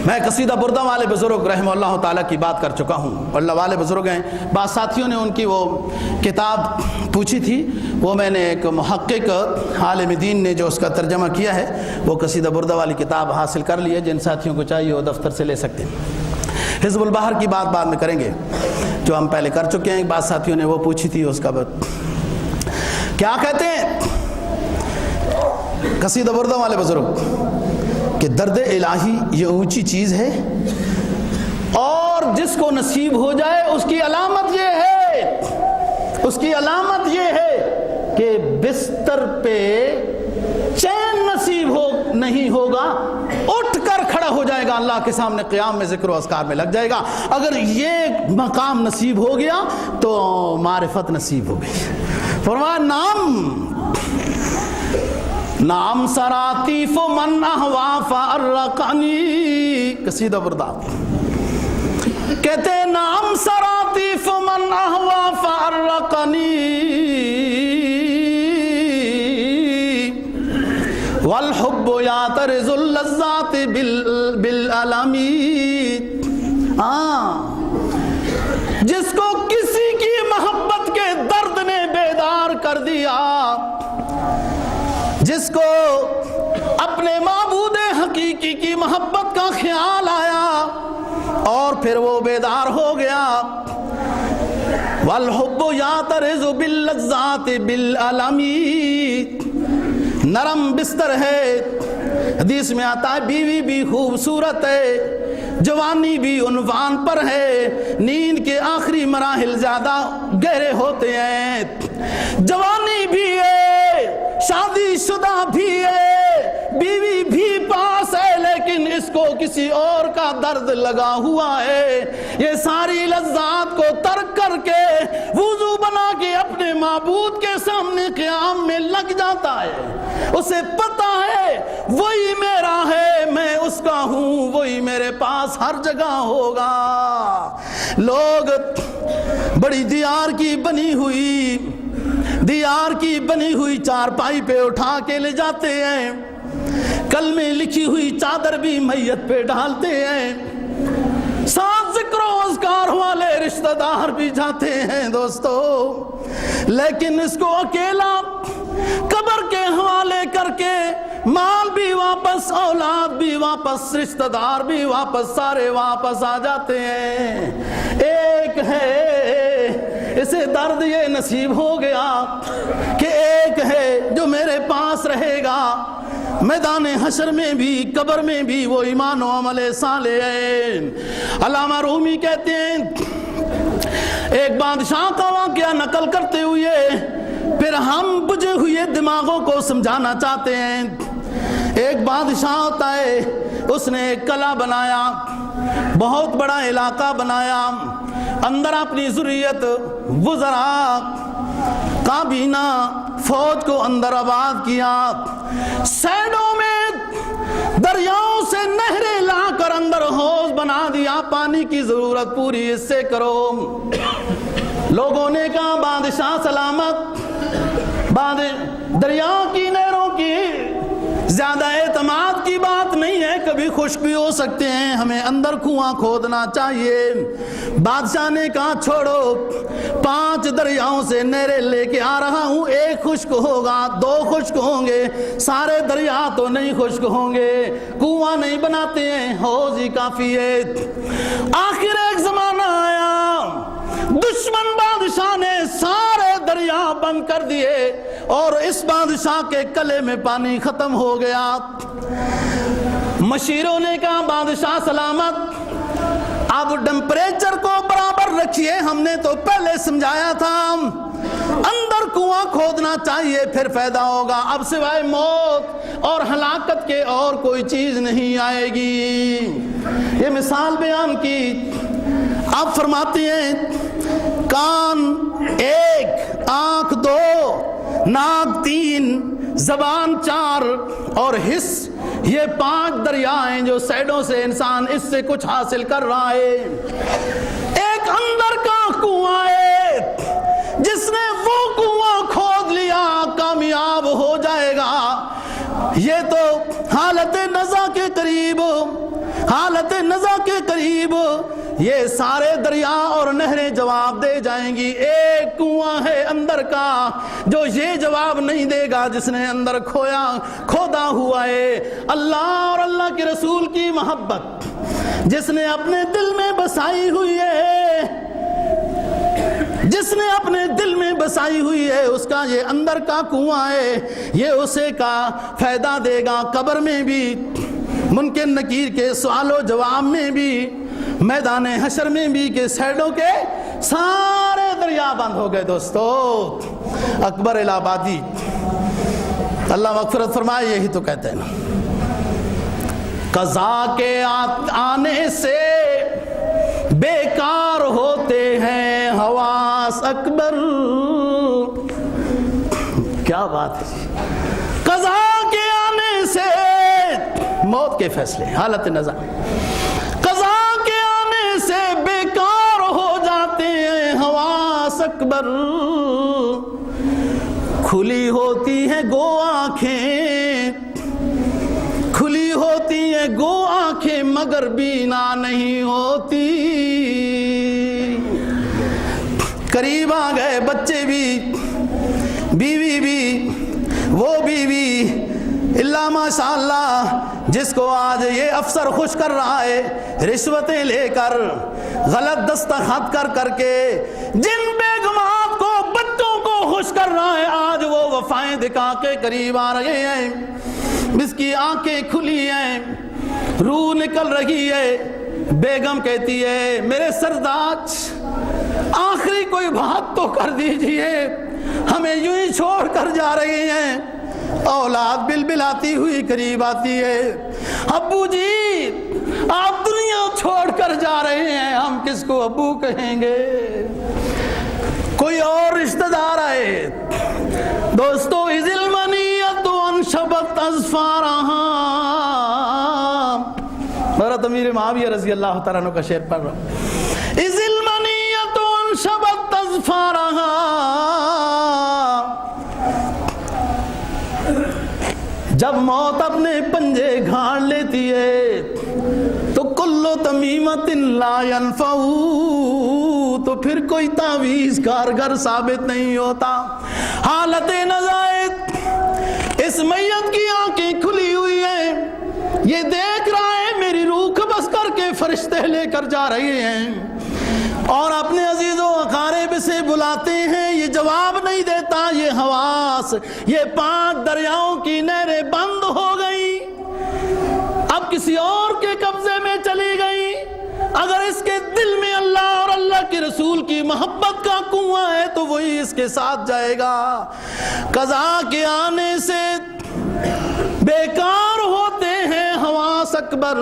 میں قصیدہ بردہ والے بزرگ رحمہ اللہ تعالیٰ کی بات کر چکا ہوں، اللہ والے بزرگ ہیں. بعض ساتھیوں نے ان کی وہ کتاب پوچھی تھی، وہ میں نے ایک محقق عالم دین نے جو اس کا ترجمہ کیا ہے وہ قصیدہ بردہ والی کتاب حاصل کر لی ہے. جن ساتھیوں کو چاہیے وہ دفتر سے لے سکتے ہیں. حزب البحر کی بات بعد میں کریں گے جو ہم پہلے کر چکے ہیں. بعض ساتھیوں نے وہ پوچھی تھی، اس کا کیا کہتے ہیں قصیدہ بردہ والے بزرگ کہ درد الہی یہ اونچی چیز ہے اور جس کو نصیب ہو جائے اس کی علامت یہ ہے، اس کی علامت یہ ہے کہ بستر پہ چین نصیب نہیں ہوگا، اٹھ کر کھڑا ہو جائے گا، اللہ کے سامنے قیام میں ذکر و اذکار میں لگ جائے گا. اگر یہ مقام نصیب ہو گیا تو معرفت نصیب ہو گئی. فرمایا نام سراتیف من احوا فارقنی، قصیدہ بردہ کہتے ہیں نام سراتیف من احوا فارقنی والحب یعترض اللذات بالعلمی. جس کو کسی کی محبت کے درد نے بیدار کر دیا، جس کو اپنے معبود حقیقی کی محبت کا خیال آیا اور پھر وہ بیدار ہو گیا. والحب یعترض باللذات بالعلمی. نرم بستر ہے، حدیث میں آتا ہے بیوی بھی خوبصورت ہے، جوانی بھی عنوان پر ہے، نیند کے آخری مراحل زیادہ گہرے ہوتے ہیں، جوانی بھی ہے، شادی شدہ بھی ہے، بیوی بھی پاس ہے، لیکن اس کو کسی اور کا درد لگا ہوا ہے. یہ ساری لذات کو ترک کر کے وضو بنا کے اپنے معبود کے سامنے قیام میں لگ جاتا ہے. اسے پتا ہے وہی میرا ہے، میں اس کا ہوں، وہی میرے پاس ہر جگہ ہوگا. لوگ بڑی دیار کی بنی ہوئی چارپائی پہ اٹھا کے لے جاتے ہیں، کلمے لکھی ہوئی چادر بھی میت پہ ڈالتے ہیں، ساتھ ذکر و اذکار والے رشتہ دار بھی جاتے ہیں دوستو، لیکن اس کو اکیلا قبر کے حوالے کر کے مال بھی واپس، اولاد بھی واپس، رشتہ دار بھی واپس، سارے واپس آ جاتے ہیں. ایک ہے اسے درد یہ نصیب ہو گیا کہ ایک ہے جو میرے پاس رہے گا میدان حشر میں بھی، قبر میں بھی، وہ ایمان و عمل صالح ہے. علامہ رومی کہتے ہیں ایک بادشاہ کا واقعہ نقل کرتے ہوئے پھر ہم بجھے ہوئے دماغوں کو سمجھانا چاہتے ہیں. ایک بادشاہ ہوتا ہے، اس نے ایک قلعہ بنایا، بہت بڑا علاقہ بنایا، اندر اپنی ذریت، وزراء، کابینہ، فوج کو اندر آباد کیا، سائڈوں میں دریاؤں سے نہریں لا کر اندر حوض بنا دیا، پانی کی ضرورت پوری اس سے کرو. لوگوں نے کہا بادشاہ سلامت، دریا کی نہروں کی زیادہ اعتماد کی بات نہیں ہے، کبھی خشک بھی ہو سکتے ہیں، ہمیں اندر کنواں کھودنا چاہیے. بادشاہ نے کہا چھوڑو، 5 دریاؤں سے نہریں لے کے آ رہا ہوں، ایک خشک ہوگا، 2 خشک ہوں گے، سارے دریا تو نہیں خشک ہوں گے، کنواں نہیں بناتے ہیں، حوض ہی کافی ہے. آخر ایک زمانہ آیا دشمن بادشاہ نے سارے دریا بند کر دیے اور اس بادشاہ کے گلے میں پانی ختم ہو گیا۔ مشیروں نے کہا بادشاہ سلامت، اب ٹمپریچر کو برابر رکھیے، ہم نے تو پہلے سمجھایا تھا اندر کنواں کھودنا چاہیے پھر فائدہ ہوگا، اب سوائے موت اور ہلاکت کے اور کوئی چیز نہیں آئے گی۔ یہ مثال بیان کی۔ آپ فرماتی ہیں کان ایک، آنکھ دو، ناک تین، زبان چار اور حس یہ 5 دریا ہیں جو سائڈوں سے انسان اس سے کچھ حاصل کر رہا ہے۔ ایک اندر کا کنواں ہے، جس نے وہ کنواں کھود لیا کامیاب ہو جائے گا۔ یہ تو حالت نزا کے قریب، حالت نزا کے قریب یہ سارے دریا اور نہریں جواب دے جائیں گی۔ ایک کنواں ہے اندر کا جو یہ جواب نہیں دے گا جس نے اندر کھودا ہوا ہے۔ اللہ اور اللہ کے رسول کی محبت جس نے اپنے دل میں بسائی ہوئی ہے، جس نے اپنے دل میں بسائی ہوئی ہے، اس کا یہ اندر کا کنواں ہے، یہ اسے کا فائدہ دے گا قبر میں بھی، منکر نکیر کے سوال و جواب میں بھی، میدان حشر میں بھی، کہ سائڈوں کے سارے دریا بند ہو گئے۔ دوستو اکبر الہ آبادی اللہ مغفرت فرمائے یہی تو کہتے ہیں نا، قضا کے آنے سے بیکار ہوتے ہیں حواس اکبر۔ کیا بات ہے جی، قضا کے آنے سے موت کے فیصلے، حالت نزا، قضا کے آنے سے بیکار ہو جاتے ہیں حواس اکبر۔ کھلی ہوتی ہیں گو آنکھیں، کھلی ہوتی ہیں گو آنکھیں مگر بینا نہیں ہوتی۔ قریب آ گئے بچے بھی، بیوی بھی، وہ بیوی اللہ ماشاء اللہ جس کو آج یہ افسر خوش کر رہا ہے رشوتیں لے کر، غلط دستخط کر کے، جن بیگمات کو بچوں کو خوش کر رہا ہے، آج وہ وفائیں دکھا کے قریب آ رہے ہیں۔ اس کی آنکھیں کھلی ہیں، روح نکل رہی ہے، بیگم کہتی ہے میرے سرداج آخری کوئی بات تو کر دیجئے، ہمیں یوں ہی چھوڑ کر جا رہے ہیں۔ اولاد بلبلاتی ہوئی قریب آتی ہے، ابو جی آپ دنیا چھوڑ کر جا رہے ہیں، ہم کس کو ابو کہیں گے؟ کوئی اور رشتہ دار آئے۔ دوستو اذ المنیۃ انشبت اظفارہا، حضرت امیر معاویہ رضی اللہ تعالیٰ عنہ کا شعر پڑھ رہا ہوں، اذ المنیۃ انشبت اظفارہا، جب موت اپنے پنجے گھاڑ لیتی ہے تو کلو تمیمت لا ینفع، تو پھر کوئی تعویذ کارگر ثابت نہیں ہوتا۔ حالت نزائد، اس میت کی آنکھیں کھلی ہوئی ہیں، یہ دیکھ رہا ہے میری روح قبض کر کے فرشتے لے کر جا رہے ہیں، اور اپنے عزیز و اقارب سے بلاتے ہیں، یہ جواب نہیں دیتا۔ یہ حواس، یہ 5 دریاؤں کی نہریں بند ہو گئی، اب کسی اور کے قبضے میں چلی گئی۔ اگر اس کے دل میں اللہ اور اللہ کے رسول کی محبت کا کنواں ہے تو وہی اس کے ساتھ جائے گا۔ قضا کے آنے سے بیکار ہوتے ہیں حواس اکبر،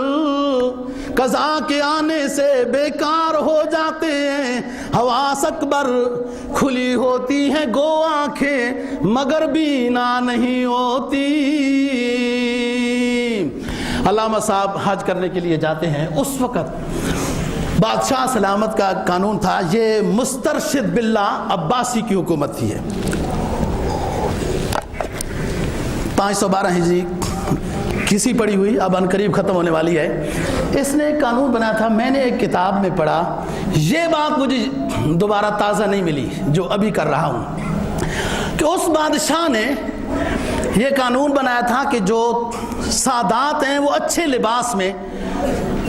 قضا کے آنے سے بیکار ہو جاتے ہیں حواس اکبر، کھلی ہوتی ہیں گو آنکھیں مگر بینا نہیں ہوتی۔ علامہ صاحب حج کرنے کے لیے جاتے ہیں، اس وقت بادشاہ سلامت کا قانون تھا، یہ مسترشد باللہ عباسی کی حکومت تھی، 512 ہجری کسی پڑی ہوئی، اب ان قریب ختم ہونے والی ہے۔ اس نے ایک قانون بنایا تھا، میں نے ایک کتاب میں پڑھا، یہ بات مجھے دوبارہ تازہ نہیں ملی جو ابھی کر رہا ہوں، کہ اس بادشاہ نے یہ قانون بنایا تھا کہ جو سادات ہیں وہ اچھے لباس میں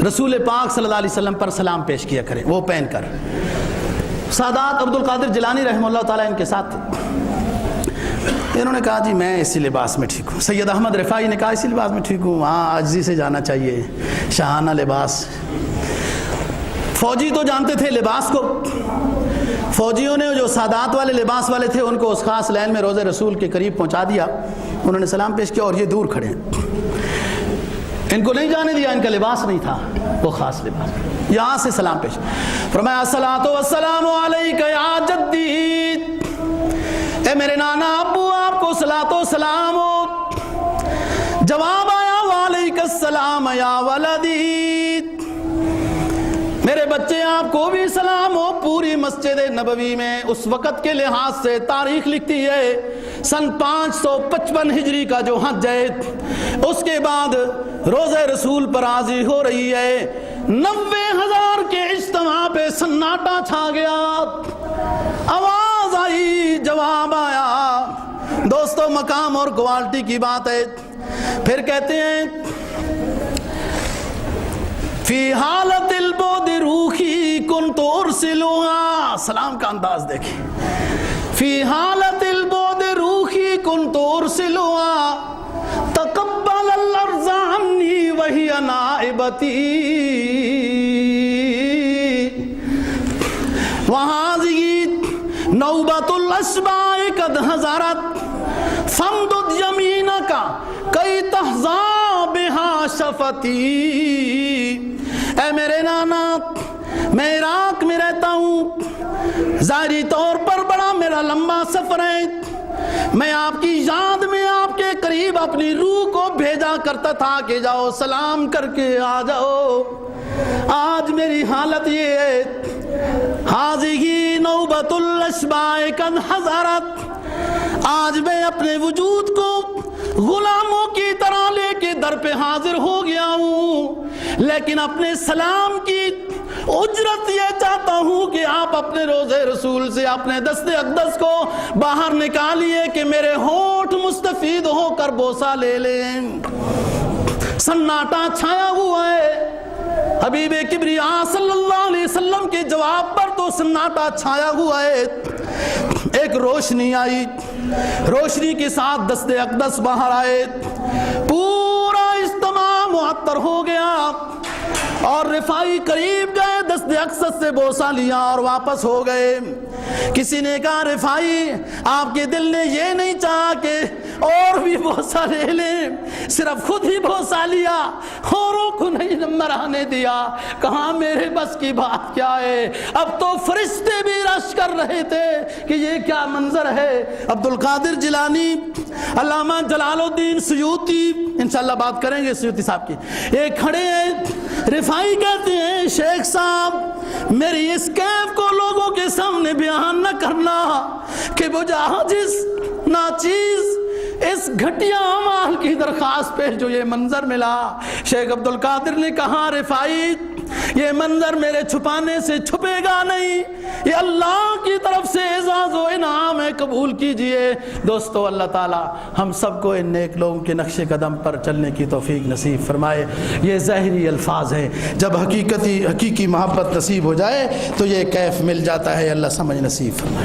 رسول پاک صلی اللہ علیہ وسلم پر سلام پیش کیا کریں، وہ پہن کر۔ سادات عبد القادر جیلانی رحمہ اللہ تعالیٰ ان کے ساتھ تھے. انہوں نے کہا جی میں اسی لباس میں ٹھیک ہوں. سید احمد رفاعی نے کہا اسی لباس میں ٹھیک ہوں. ہاں عاجزی سے جانا چاہیے, شاہانہ لباس. فوجی تو جانتے تھے لباس کو. فوجیوں نے جو سادات والے لباس والے تھے ان کو اس خاص لین میں روضہ رسول کے قریب پہنچا دیا. انہوں نے سلام پیش کیا اور یہ دور کھڑے ہیں, ان کو نہیں جانے دیا. ان کا لباس نہیں تھا وہ خاص لباس. یہاں سے سلام پیش فرمایا الصلاۃ والسلام علیک یا جدی, اے میرے نانا ابو آپ کو صلاۃ و سلام ہو. جواب آیا وعلیک السلام یا ولدی, میرے بچے آپ کو بھی سلام ہو. پوری مسجد نبوی میں اس وقت کے لحاظ سے تاریخ لکھتی ہے سن 555 ہجری کا جو حج ہے, اس کے بعد روزہ رسول پر حاضری ہو رہی ہے. 90,000 کے اجتماع پہ سناٹا چھا گیا. آواز آئی, جواب آیا. دوستو مقام اور کوالٹی کی بات ہے. پھر کہتے ہیں فی حالت البعد روحی کنت ارسلها, سلام کا انداز دیکھیں. فی حالت البعد روحی کنت ارسلها تقبل الارض عنی وہی نائبتی وہذه نوبۃ الاشباء قد حضرت فامدد یمینک کی تحظی بہا شفتی. اے میرے نانا, میں عراق میں رہتا ہوں, ظاہری طور پر بڑا میرا لمبا سفر ہے. میں آپ کی یاد میں آپ کے قریب اپنی روح کو بھیجا کرتا تھا کہ جاؤ سلام کر کے آ جاؤ. آج میری حالت یہ ہے, حاضی نوبۃ الاشباء قد حضرت, آج میں اپنے وجود کو غلاموں کی طرح لے کے در پہ حاضر ہو گیا ہوں, لیکن اپنے سلام کی اجرت یہ چاہتا ہوں کہ آپ اپنے روضہ رسول سے اپنے دست اقدس کو باہر نکالیے کہ میرے ہونٹ مستفید ہو کر بوسہ لے لیں. سناٹا چھایا ہوا ہے. حبیب کبریا صلی اللہ علیہ وسلم کے جواب پر تو سناٹا چھایا ہوا ہے. ایک روشنی آئی, روشنی کے ساتھ دست اقدس باہر آئے. پورا اجتماع معطر ہو گیا اور رفاعی قریب گئے, دست اقدس سے بوسہ لیا اور واپس ہو گئے. کسی نے کہا رفاعی آپ کے دل نے یہ نہیں چاہا کہ اور بھی بوسہ لے لیں, صرف خود ہی بوسہ لیا, اوروں کو نہیں نمبر آنے دیا. کہاں میرے بس کی بات کیا ہے, اب تو فرشتے بھی رش کر رہے تھے کہ یہ کیا منظر ہے. عبد القادر جیلانی, علامہ جلال الدین سیوطی, انشاءاللہ بات کریں گے سیوطی صاحب کی, ایک کھڑے ہیں. رفاعی کہتے ہیں شیخ صاحب میری اس کیف کو لوگوں کے سامنے بیان نہ کرنا کہ وہ عاجز ناچیز اس گھٹیا اعمال کی درخواست پہ جو یہ منظر ملا. شیخ عبد القادر نے کہا رفاعی یہ منظر میرے چھپانے سے چھپے گا نہیں, یہ اللہ کی طرف سے اعزاز و انعام ہے, قبول کیجئے. دوستو اللہ تعالی ہم سب کو ان نیک لوگوں کے نقش قدم پر چلنے کی توفیق نصیب فرمائے. یہ ظاہری الفاظ ہیں, جب حقیقی محبت نصیب ہو جائے تو یہ کیف مل جاتا ہے. اللہ سمجھ نصیب فرمائے.